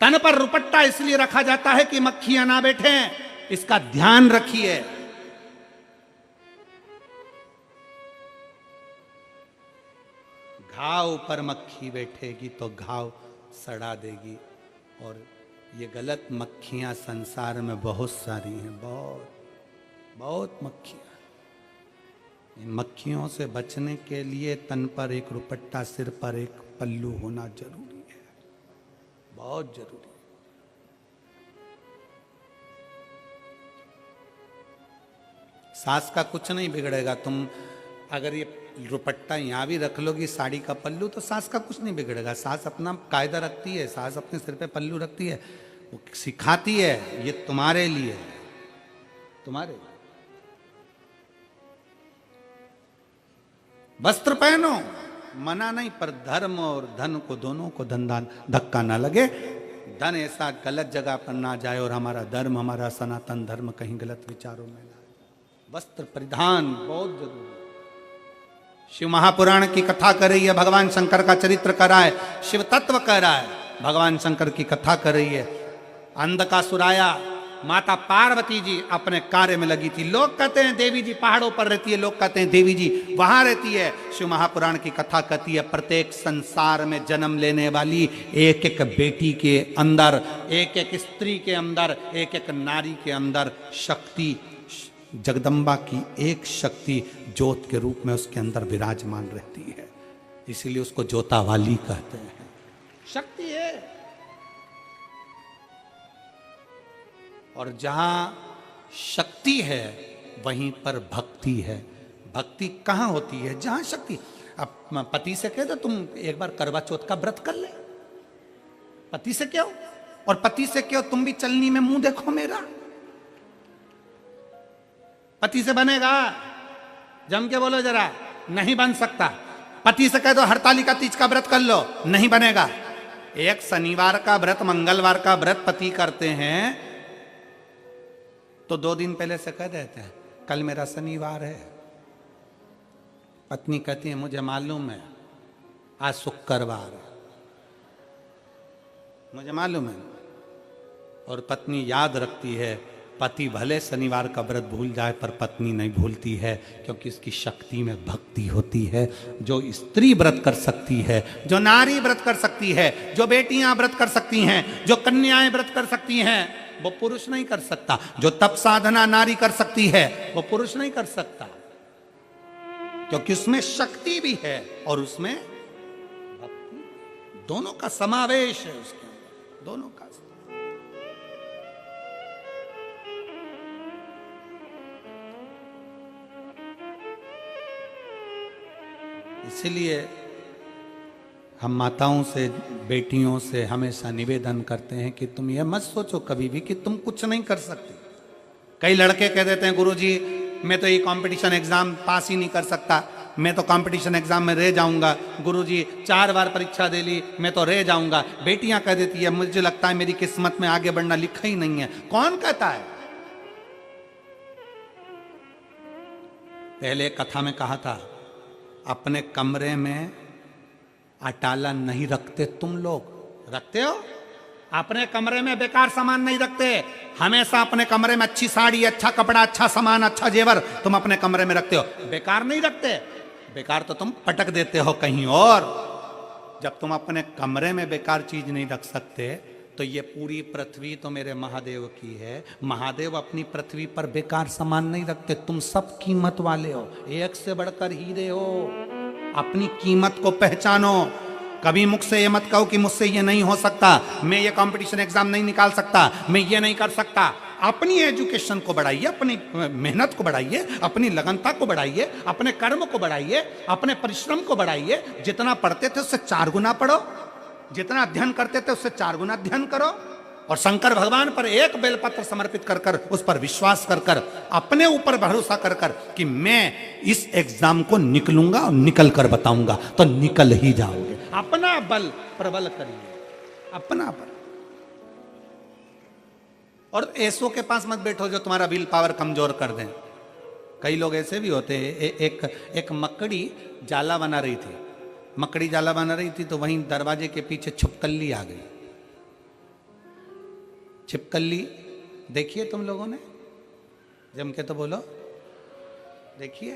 तन पर रुपट्टा इसलिए रखा जाता है कि मक्खियां ना बैठे। इसका ध्यान रखिए। घाव पर मक्खी बैठेगी तो घाव सड़ा देगी। और ये गलत मक्खियां संसार में बहुत सारी हैं, बहुत मक्खियां। इन मक्खियों से बचने के लिए तन पर एक रुपट्टा, सिर पर एक पल्लू होना जरूरी है, बहुत जरूरी। सास का कुछ नहीं बिगड़ेगा। तुम अगर ये दुपट्टा यहाँ भी रख लोगी, साड़ी का पल्लू, तो सास का कुछ नहीं बिगड़ेगा। सास अपना कायदा रखती है, सास अपने सिर पे पल्लू रखती है, वो सिखाती है ये तुम्हारे लिए है, तुम्हारे लिए। वस्त्र पहनो, मना नहीं, पर धर्म और धन को, दोनों को धक्का ना लगे, धन ऐसा गलत जगह पर ना जाए और हमारा धर्म, हमारा सनातन धर्म कहीं गलत विचारों में ना जाए। वस्त्र परिधान बहुत जरूरी है। शिव महापुराण की कथा कर रही है, भगवान शंकर का चरित्र कर रहा है, शिव तत्व कह रहा है, भगवान शंकर की कथा कर रही है। अंधकासुर आया, माता पार्वती जी अपने कार्य में लगी थी। लोग कहते हैं देवी जी पहाड़ों पर रहती है, लोग कहते हैं देवी जी वहां रहती है। शिव महापुराण की कथा कहती है प्रत्येक संसार में जन्म लेने वाली एक एक बेटी के अंदर, एक एक स्त्री के अंदर, एक एक नारी के अंदर शक्ति, जगदम्बा की एक शक्ति ज्योत के रूप में उसके अंदर विराजमान रहती है। इसीलिए उसको ज्योता वाली कहते हैं। शक्ति है। और जहां शक्ति है वहीं पर भक्ति है। भक्ति कहां होती है? जहां शक्ति। अब पति से कह दो तुम एक बार करवा चौथ का व्रत कर ले, पति से क्यों? और पति से क्यों तुम भी चलनी में मुंह देखो मेरा। पति से बनेगा? जम के बोलो जरा, नहीं बन सकता। पति से कह दो हरतालिका तीज का व्रत कर लो, नहीं बनेगा। एक शनिवार का व्रत, मंगलवार का व्रत पति करते हैं तो 2 दिन पहले से कह देते हैं कल मेरा शनिवार है। पत्नी कहती है मुझे मालूम है आज शुक्रवार है, मुझे मालूम है। और पत्नी याद रखती है। पति भले शनिवार का व्रत भूल जाए पर पत्नी नहीं भूलती है, क्योंकि इसकी शक्ति में भक्ति होती है। जो स्त्री व्रत कर सकती है, जो नारी व्रत कर सकती है, जो बेटियां व्रत कर सकती हैं, जो कन्याएं व्रत कर सकती हैं, वो पुरुष नहीं कर सकता। जो तप साधना नारी कर सकती है वो पुरुष नहीं कर सकता, क्योंकि उसमें शक्ति भी है और उसमें भक्ति, दोनों का समावेश है उसके अंदर, दोनों का। इसलिए हम माताओं से, बेटियों से हमेशा निवेदन करते हैं कि तुम ये मत सोचो कभी भी कि तुम कुछ नहीं कर सकते। कई लड़के कह देते हैं गुरुजी मैं तो ये कंपटीशन एग्जाम पास ही नहीं कर सकता, मैं तो कंपटीशन एग्जाम में रह जाऊंगा, गुरुजी 4 बार परीक्षा दे ली मैं तो रह जाऊंगा। बेटियां कह देती है मुझे लगता है मेरी किस्मत में आगे बढ़ना लिखा ही नहीं है। कौन कहता है? पहले कथा में कहा था अपने कमरे में अटाला नहीं रखते। तुम लोग रखते हो? अपने कमरे में बेकार सामान नहीं रखते। हमेशा अपने कमरे में अच्छी साड़ी, अच्छा कपड़ा, अच्छा सामान, अच्छा जेवर तुम अपने कमरे में रखते हो, बेकार नहीं रखते। बेकार तो तुम पटक देते हो कहीं और। जब तुम अपने कमरे में बेकार चीज नहीं रख सकते तो ये पूरी पृथ्वी तो मेरे महादेव की है। महादेव अपनी पृथ्वी पर बेकार सामान नहीं रखते। तुम सब कीमत वाले हो, एक से बढ़कर हीरे हो। अपनी कीमत को पहचानो। कभी मुख से ये मत कहो कि मुझसे ये नहीं हो सकता, मैं ये कंपटीशन एग्जाम नहीं निकाल सकता, मैं ये नहीं कर सकता। अपनी एजुकेशन को बढ़ाइए, अपनी मेहनत को बढ़ाइए, अपनी लगनता को बढ़ाइए, अपने कर्म को बढ़ाइए, अपने परिश्रम को बढ़ाइए। जितना पढ़ते थे उससे 4 गुना पढ़ो, जितना अध्ययन करते थे उससे 4 गुना अध्ययन करो। और शंकर भगवान पर एक बेलपत्र समर्पित कर कर, उस पर विश्वास कर कर, अपने ऊपर भरोसा कर कर कि मैं इस एग्जाम को निकलूंगा और निकल कर बताऊंगा, तो निकल ही जाओगे। अपना बल प्रबल करिए, अपना बल। और ऐसों के पास मत बैठो जो तुम्हारा विल पावर कमजोर कर दें। कई लोग ऐसे भी होते हैं। एक मकड़ी जाला बना रही थी, मकड़ी जाला बना रही थी तो वहीं दरवाजे के पीछे छिपकली आ गई। छिपकली देखिए तुम लोगों ने, जम के तो बोलो, देखिए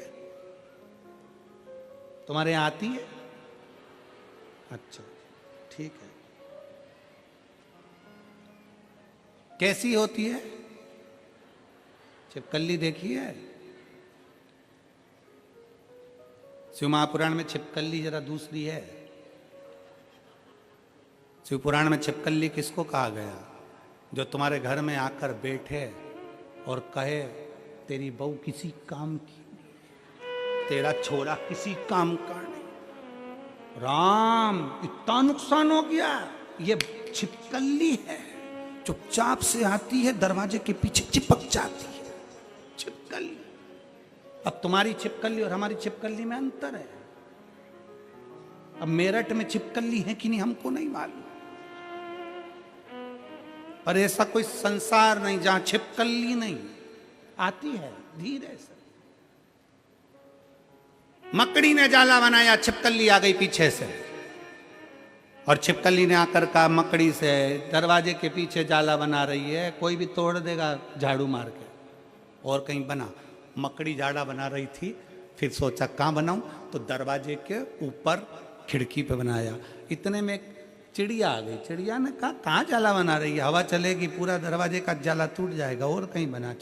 तुम्हारे यहाँ आती है? अच्छा ठीक है। कैसी होती है छिपकली? देखिए शिव महापुराण में छिपकली जरा दूसरी है। शिव पुराण में छिपकली किसको कहा गया? जो तुम्हारे घर में आकर बैठे और कहे तेरी बहू किसी काम की, तेरा छोरा किसी काम का नहीं। राम इतना नुकसान हो गया। ये छिपकली है, चुपचाप से आती है, दरवाजे के पीछे चिपक जाती है। छिपकली। अब तुम्हारी छिपकली और हमारी छिपकली में अंतर है। अब मेरठ में छिपकली है कि नहीं हमको नहीं मालूम, पर ऐसा कोई संसार नहीं जहां छिपकली नहीं आती है धीरे से। मकड़ी ने जाला बनाया, छिपकली आ गई पीछे से, और छिपकली ने आकर कहा मकड़ी से दरवाजे के पीछे जाला बना रही है, कोई भी तोड़ देगा झाड़ू मार के। और कहीं बना, मकड़ी झाड़ा बना रही थी, फिर सोचा कहाँ बनाऊं, तो दरवाजे के ऊपर खिड़की पे बनाया। इतने में चिड़िया आ गई। चिड़िया ने कहा कहाँ जाला बना रही है, हवा चलेगी पूरा दरवाजे का जाला टूट जाएगा। और कहीं बना।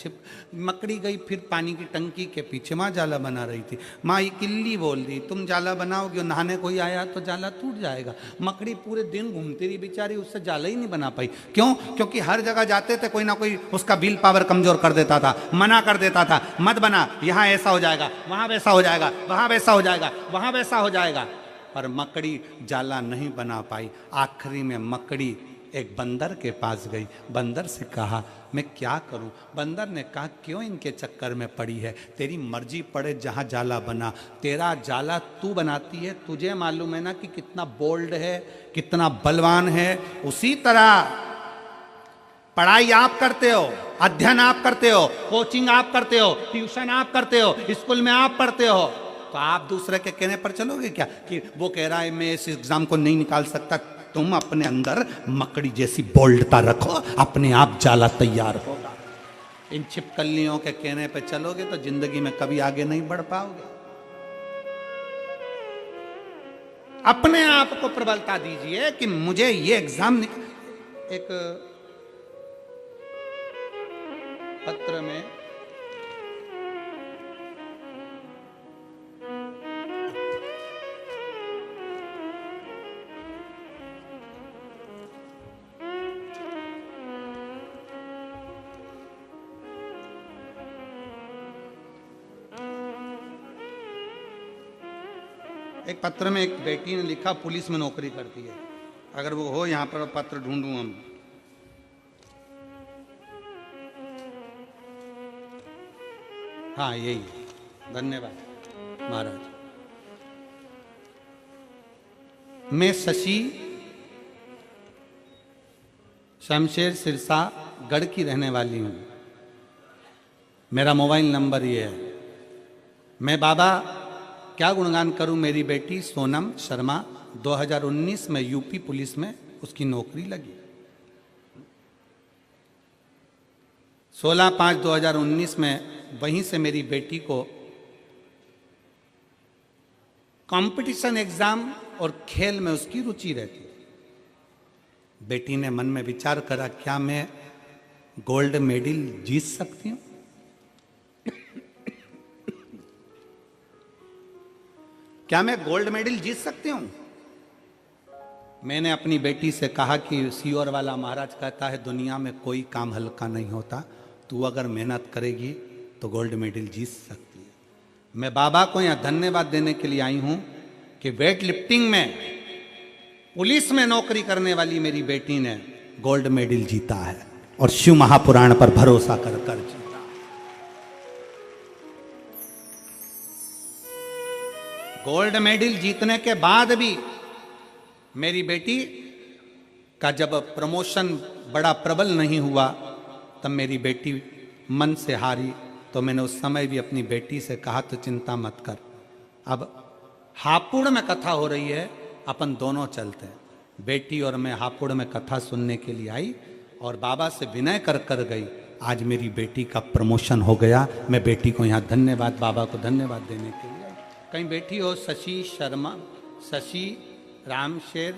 मकड़ी गई फिर पानी की टंकी के पीछे, वहाँ जाला बना रही थी। माँ ये किल्ली बोल रही तुम जाला बनाओगे, नहाने कोई आया तो जाला टूट जाएगा। मकड़ी पूरे दिन घूमती रही बेचारी, उससे जाला ही नहीं बना पाई। क्यों? क्योंकि हर जगह जाते थे कोई ना कोई उसका विल पावर कमजोर कर देता था, मना कर देता था, मत बना, यहाँ ऐसा हो जाएगा, वहाँ वैसा हो जाएगा, वहाँ वैसा हो जाएगा, वहाँ वैसा हो जाएगा। पर मकड़ी जाला नहीं बना पाई। आखिरी में मकड़ी एक बंदर के पास गई। बंदर से कहा मैं क्या करूं? बंदर ने कहा क्यों इनके चक्कर में पड़ी है, तेरी मर्जी पड़े जहां जाला बना। तेरा जाला तू बनाती है, तुझे मालूम है ना कि कितना बोल्ड है, कितना बलवान है। उसी तरह पढ़ाई आप करते हो, अध्ययन आप करते हो, कोचिंग आप करते हो, ट्यूशन आप करते हो, स्कूल में आप पढ़ते हो, तो आप दूसरे के कहने पर चलोगे क्या कि वो कह रहा है मैं इस एग्जाम को नहीं निकाल सकता। तुम अपने अंदर मकड़ी जैसी बोल्डता रखो, अपने आप जाला तैयार होगा। इन छिपकलियों के कहने पे चलोगे तो जिंदगी में कभी आगे नहीं बढ़ पाओगे। अपने आप को प्रबलता दीजिए कि मुझे ये एग्जाम एक पत्र में एक पत्र में एक बेटी ने लिखा पुलिस में नौकरी करती है। अगर वो हो यहाँ पर पत्र ढूंढूं हम। हाँ यही, धन्यवाद महाराज। मैं शशि शमशेर सिरसा गढ़ की रहने वाली हूँ। मेरा मोबाइल नंबर ये है। मैं बाबा क्या गुणगान करूं, मेरी बेटी सोनम शर्मा 2019 में यूपी पुलिस में उसकी नौकरी लगी। 16/5/2019 में वहीं से मेरी बेटी को कंपटीशन एग्जाम और खेल में उसकी रुचि रहती। बेटी ने मन में विचार करा क्या मैं गोल्ड मेडल जीत सकती हूँ। क्या मैं गोल्ड मेडल जीत सकती हूं? मैंने अपनी बेटी से कहा कि सीओर वाला महाराज कहता है दुनिया में कोई काम हल्का नहीं होता, तू अगर मेहनत करेगी तो गोल्ड मेडल जीत सकती है। मैं बाबा को यहां धन्यवाद देने के लिए आई हूं कि वेट लिफ्टिंग में पुलिस में नौकरी करने वाली मेरी बेटी ने गोल्ड मेडल जीता है और शिव महापुराण पर भरोसा कर कर जीता। गोल्ड मेडल जीतने के बाद भी मेरी बेटी का जब प्रमोशन बड़ा प्रबल नहीं हुआ तब मेरी बेटी मन से हारी। तो मैंने उस समय भी अपनी बेटी से कहा तो चिंता मत कर, अब हापुड़ में कथा हो रही है, अपन दोनों चलते हैं। बेटी और मैं हापुड़ में कथा सुनने के लिए आई और बाबा से विनय कर कर गई। आज मेरी बेटी का प्रमोशन हो गया। मैं बेटी को यहाँ धन्यवाद, बाबा को धन्यवाद देने के लिए। कहीं बैठी हो शशि शर्मा, शशि रामशेर,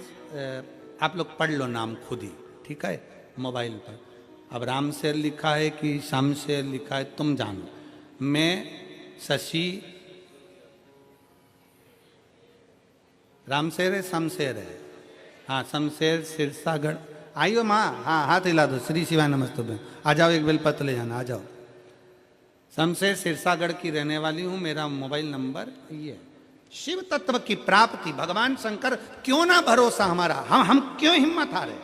आप लोग पढ़ लो नाम खुद ही, ठीक है, मोबाइल पर। अब रामशेर लिखा है कि शामशेर लिखा है, तुम जानो। मैं शशि रामशेर है, शमशेर है, हाँ शमशेर सिरसागढ़। आइयो माँ, हाँ हाथ हिला दो। श्री शिवाय नमस्ते। आ जाओ, एक बेलपत्र ले जाना, आ जाओ। शमशेर सिरसागढ़ की रहने वाली हूं, मेरा मोबाइल नंबर ये है। शिव तत्व की प्राप्ति, भगवान शंकर क्यों ना भरोसा हमारा, हम क्यों हिम्मत हारे,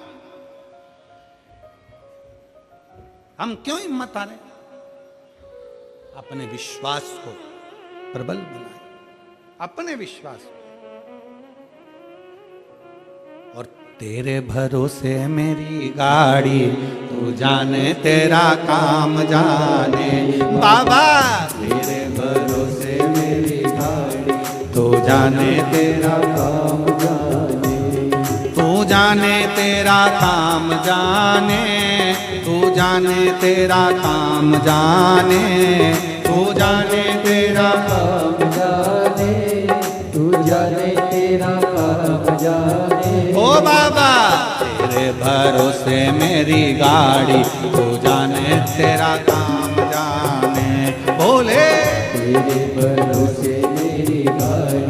हम क्यों हिम्मत हारे? अपने विश्वास को प्रबल बनाए, अपने विश्वास को। और तेरे भरोसे मेरी गाड़ी, तू जाने तेरा काम जाने बाबा,
तेरे भरोसे मेरी गाड़ी,
तू जाने तेरा
काम जाने,
तू जाने तेरा काम जाने, तू जाने तेरा काम जाने, तू जाने तेरा
काम जाने, तू जाने तेरा काम जाने।
ओ बाबा, तेरे भरोसे मेरी गाड़ी, तू जाने तेरा काम जाने, बोले
तेरे भरोसे मेरी गाड़ी,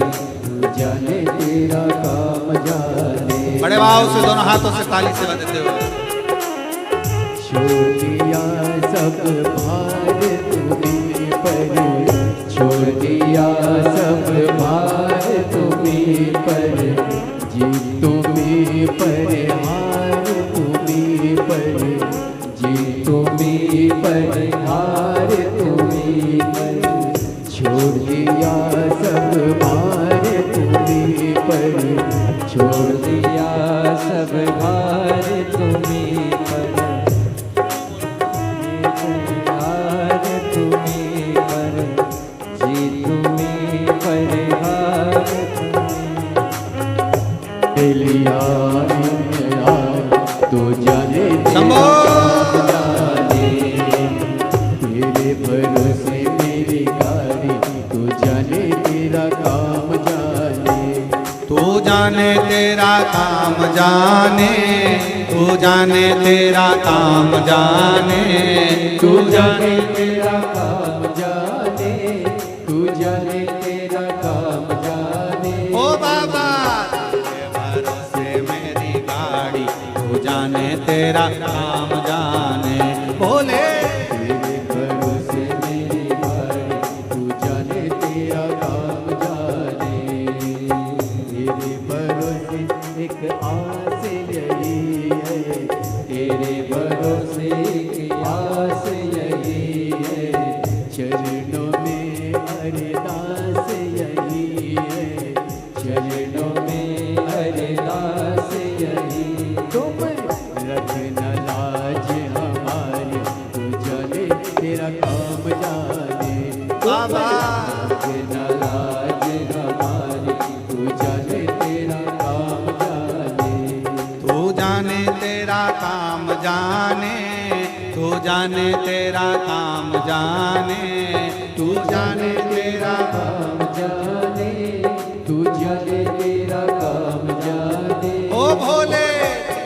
तू जाने तेरा काम जाने।
बड़े भाव से दोनों हाथों से ताली से बजाते हुए,
छोड़ दिया सब भार तुम्हें पर, छोड़ दिया सब भार तुम्हें पर, जीत तुम्हें पर, हार तुम्हें पर, जीत तुम्हें पर, हार तुम्हें पर, छोड़ दिया सब भार तुम्हें पर, छोड़ दिया सब भार तुम्हें पर, हार तुम्हें पर, जीत तुम्हें पर, हार लिया तो जाने
शंभो।
जाने, तेरे भरोसे मेरी गाड़ी, तू जाने तेरा काम जाने,
तू जाने तेरा काम जाने, तू जाने तेरा काम जाने,
तू जाने तेरा काम जाने, तू जाने तेरा काम जाने।
ओ बाबा, तेरे भरोसे मेरी गाड़ी, तू जाने तेरा काम जाने, बोले
तेरे भरोसे मेरी गाड़ी, तू जाने तेरा काम जाने। तेरे भरोसे एक आस यही है, तेरे भरोसे एक आस यही है, चरणों में अरदास यही है, चरणों में अरदास यही। तुम रखना लाज हमारी, तू जाने तेरा काम जाने
बाबा।
रखना लाज हमारी, तू जाने तेरा काम जाने,
तू जाने तेरा काम जाने, तू जाने तेरा काम जाने, तू जाने तेरा
काम जाने, तू जाने तेरा काम जाने।
ओ भोले,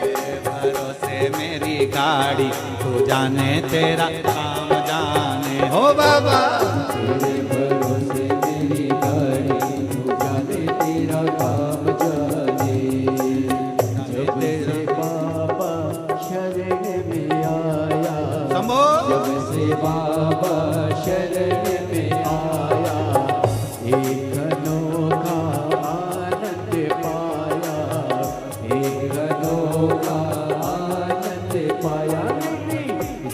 तेरे भरोसे मेरी गाड़ी, तू जाने तेरा काम जाने, हो बाबा।
तेरे भरोसे मेरी गाड़ी, तू जाने तेरा काम जाने। जब से बाबा शरण में आया,
शंभो।
जब से बाबा शरण में आया, एक अनोखा आनंद पाया, एक अनोखा आनंद पाया।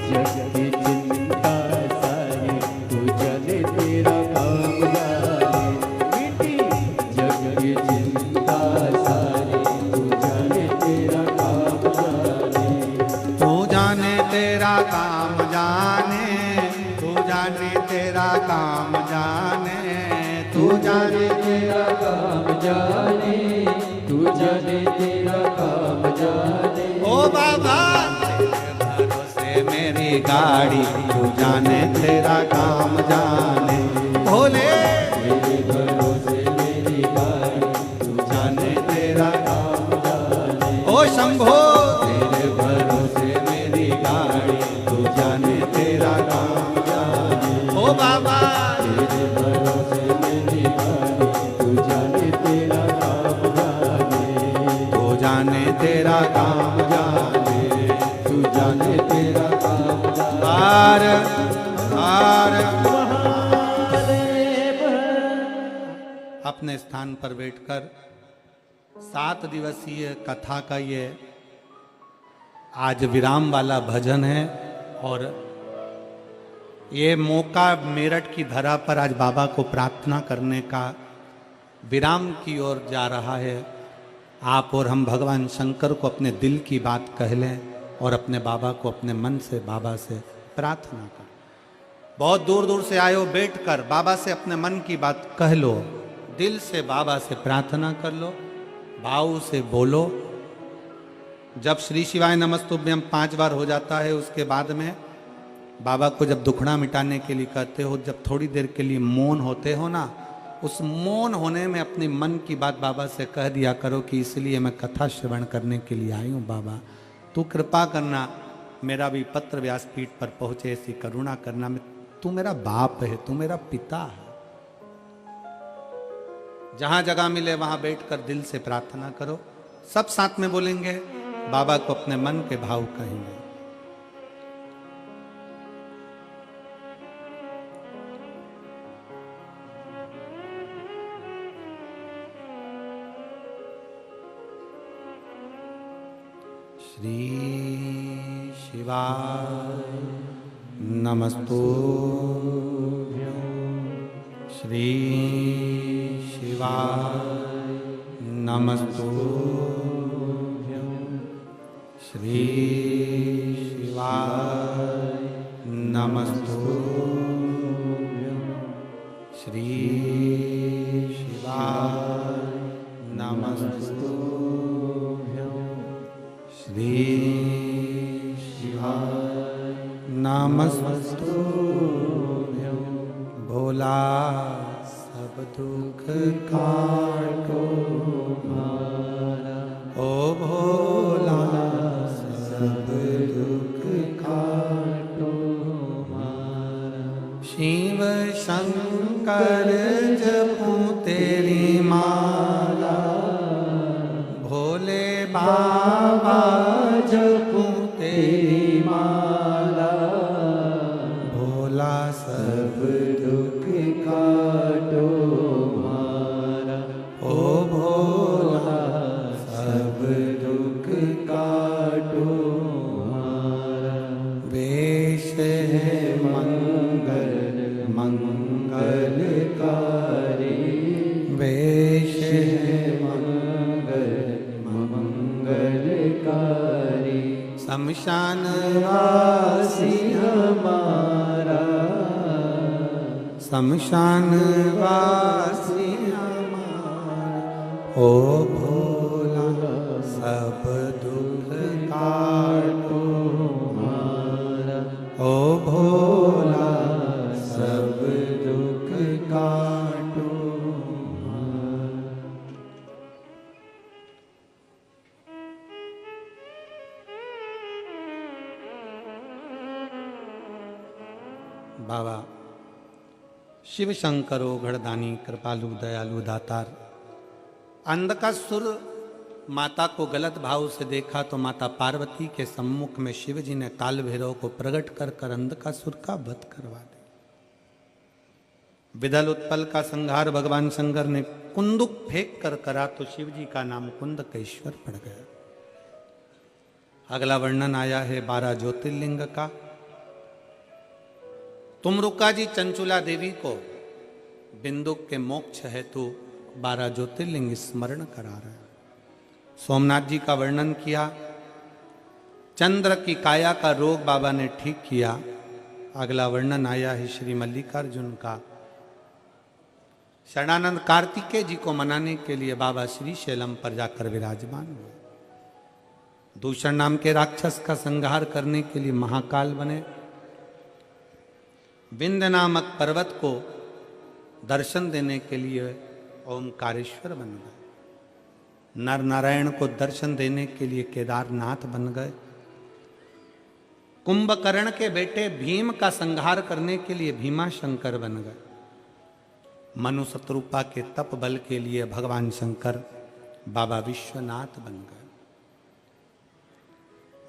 जग की चिंता सारी, तू जाने तेरा काम जाने, मिटी जग की चिंता सारी, तू जाने तेरा काम जाने।
तू जाने तेरा काम जाने, तू जाने तेरा काम जाने, तू जाने
तेरा काम जाने, तू जाने तेरा काम जाने।
ओ बाबा, तेरे भरोसे मेरी गाड़ी, तू जाने तेरा काम जाने, भोले
तेरे भरोसे मेरी गाड़ी, तू जाने तेरा काम जाने।
ओ शंभो,
तेरे भरोसे मेरी गाड़ी, तू जाने तेरा काम जाने।
ओ बाबा,
तेरे भरोसे मेरी गाड़ी, तू जाने तेरा काम जाने,
तू जाने तेरा काम
जाने, तू जाने तेरा काम जाने।
पार पार हर
महादेव।
अपने स्थान पर बैठकर 7 दिवसीय कथा का ये आज विराम वाला भजन है और ये मौका मेरठ की धरा पर आज बाबा को प्रार्थना करने का विराम की ओर जा रहा है। आप और हम भगवान शंकर को अपने दिल की बात कह लें और अपने बाबा को अपने मन से बाबा से प्रार्थना कर। बहुत दूर दूर से आए हो, बैठकर बाबा से अपने मन की बात कह लो, दिल से बाबा से प्रार्थना कर लो, भाव से बोलो। जब श्री शिवाय नमस्तुभ्यम 5 बार हो जाता है, उसके बाद में बाबा को जब दुखड़ा मिटाने के लिए कहते हो, जब थोड़ी देर के लिए मौन होते हो ना, उस मौन होने में अपनी मन की बात बाबा से कह दिया करो कि इसलिए मैं कथा श्रवण करने के लिए आई हूँ। बाबा तू कृपा करना, मेरा भी पत्र व्यासपीठ पर पहुँचे, ऐसी करुणा करना। तू मेरा बाप है, तू मेरा पिता है। जहां जगह मिले वहां बैठकर दिल से प्रार्थना करो। सब साथ में बोलेंगे, बाबा को अपने मन के भाव कहेंगे। श्री शिवाय नमस्तुभ्यं। श्री शिवाय नमस्तुभ्यं। श्री शिवाय नमस्तुभ्यं। श्री शिवाय नमस्तुभ्यं। श्री शिवाय नमस्तुभ्यं। भोला सब दुख काटो मारा, ओ भोला सब दुख काटो मारा। शिव शंकर जपूं तेरी माला, भोले बाबा जपूं तेरी माला। भोला सब दुख काटो मारा, ओ भोला सब दुख काटो मारा। वेश है मंगल मंगलकारी, वेश है मंगल मंगलकारी। शमशान वासी हमारा, शमशान वासी हमारा। ओ भोला सब दुख काटो मारा, ओ भोला सब दुख काटो मारा। बाबा शिव शंकरो घड़दानी कृपालु दयालु दातार। अंधकासुर माता को गलत भाव से देखा तो माता पार्वती के सम्मुख में शिव जी ने काल भैरव को प्रकट कर अंधकासुर का वध करवा दिया। विदल उत्पल का संहार भगवान शंकर ने कुंदुक फेंक कर करा तो शिव जी का नाम कुंदकेश्वर पड़ गया। अगला वर्णन आया है 12 ज्योतिर्लिंग का। तुमरुका जी चंचुला देवी को बिंदुक के मोक्ष हेतु 12 ज्योतिर्लिंग स्मरण करा रहे हैं। सोमनाथ जी का वर्णन किया। चंद्र की काया का रोग बाबा ने ठीक किया। अगला वर्णन आया है श्री मल्लिकार्जुन का। शरणानंद कार्तिकेय जी को मनाने के लिए बाबा श्री शैलम पर जाकर विराजमान हुए। दूषण नाम के राक्षस का संहार करने के लिए महाकाल बने। विंध्य नामक पर्वत को दर्शन देने के लिए ओमकारेश्वर बन गए। नर नारायण को दर्शन देने के लिए केदारनाथ बन गए। कुंभकर्ण के बेटे भीम का संहार करने के लिए भीमा शंकर बन गए। मनु शत्रुपा के तप बल के लिए भगवान शंकर बाबा विश्वनाथ बन गए।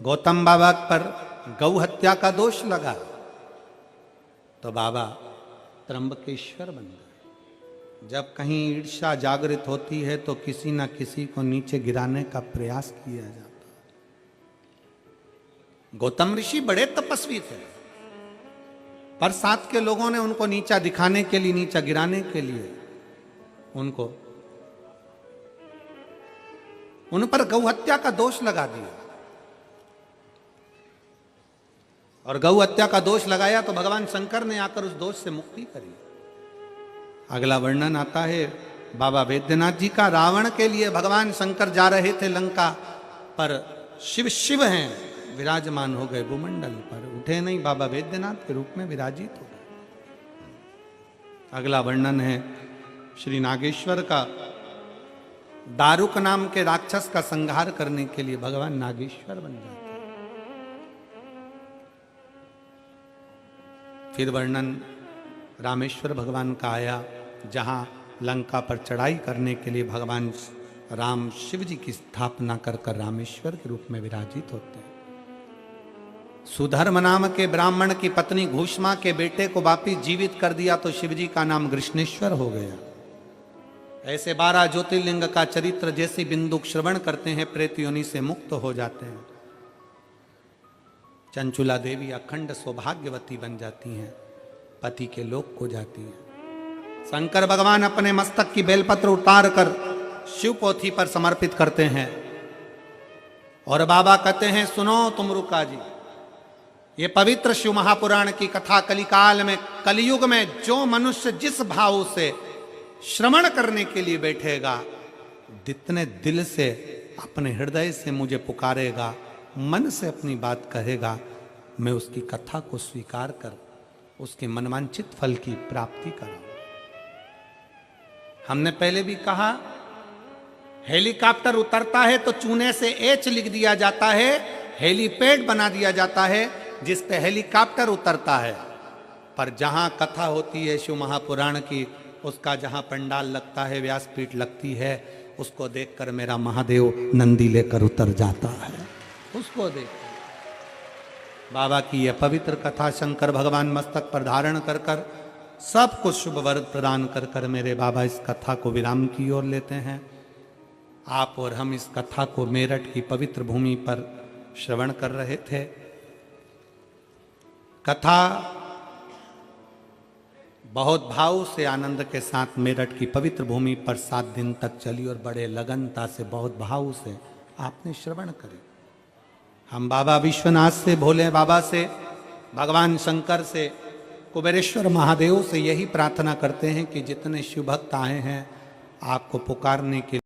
गौतम बाबा पर गौ हत्या का दोष लगा तो तो बाबा त्र्यंबकेश्वर बन गए। जब कहीं ईर्ष्या जागृत होती है तो किसी ना किसी को नीचे गिराने का प्रयास किया जाता है। गौतम ऋषि बड़े तपस्वी थे, पर साथ के लोगों ने उनको नीचा दिखाने के लिए, नीचा गिराने के लिए उनको उन पर गौ हत्या का दोष लगा दिया। और गौ हत्या का दोष लगाया तो भगवान शंकर ने आकर उस दोष से मुक्ति करी। अगला वर्णन आता है बाबा वैद्यनाथ जी का। रावण के लिए भगवान शंकर जा रहे थे लंका, पर शिव शिव हैं विराजमान हो गए भूमंडल पर, उठे नहीं, बाबा वैद्यनाथ के रूप में विराजित हो गए। अगला वर्णन है श्री नागेश्वर का। दारुक नाम के राक्षस का संहार करने के लिए भगवान नागेश्वर बन जाते। फिर वर्णन रामेश्वर भगवान का आया, जहां लंका पर चढ़ाई करने के लिए भगवान राम शिव जी की स्थापना कर कर रामेश्वर के रूप में विराजित होते हैं। सुधर्म नाम के ब्राह्मण की पत्नी घूष्मा के बेटे को वापिस जीवित कर दिया तो शिव जी का नाम कृष्णेश्वर हो गया। ऐसे 12 ज्योतिर्लिंग का चरित्र जैसे बिंदु श्रवण करते हैं प्रेत योनि से मुक्त हो जाते हैं। चंचुला देवी अखंड सौभाग्यवती बन जाती हैं, पति के लोक को जाती हैं। शंकर भगवान अपने मस्तक की बेलपत्र उतार कर शिव पोथी पर समर्पित करते हैं और बाबा कहते हैं, सुनो तुम रुका जी, ये पवित्र शिव महापुराण की कथा कलिकाल में, कलयुग में जो मनुष्य जिस भाव से श्रवण करने के लिए बैठेगा, जितने दिल से अपने हृदय से मुझे पुकारेगा, मन से अपनी बात कहेगा, मैं उसकी कथा को स्वीकार कर उसके मनवांछित फल की प्राप्ति कराऊंगा। हमने पहले भी कहा, हेलीकॉप्टर उतरता है तो चूने से एच लिख दिया जाता है, हेलीपैड बना दिया जाता है जिस पे हेलीकॉप्टर उतरता है। पर जहां कथा होती है शिव महापुराण की, उसका जहां पंडाल लगता है, व्यासपीठ लगती है, उसको देखकर मेरा महादेव नंदी लेकर उतर जाता है। उसको देख बाबा की यह पवित्र कथा शंकर भगवान मस्तक पर धारण कर कर सब कुछ शुभ वरद प्रदान कर कर मेरे बाबा इस कथा को विराम की ओर लेते हैं। आप और हम इस कथा को मेरठ की पवित्र भूमि पर श्रवण कर रहे थे। कथा बहुत भाव से आनंद के साथ मेरठ की पवित्र भूमि पर 7 दिन तक चली और बड़े लगनता से, बहुत भाव से आपने श्रवण करी। हम बाबा विश्वनाथ से, भोले बाबा से, भगवान शंकर से, कुबेरेश्वर महादेव से यही प्रार्थना करते हैं कि जितने शिव भक्त आए हैं आपको पुकारने के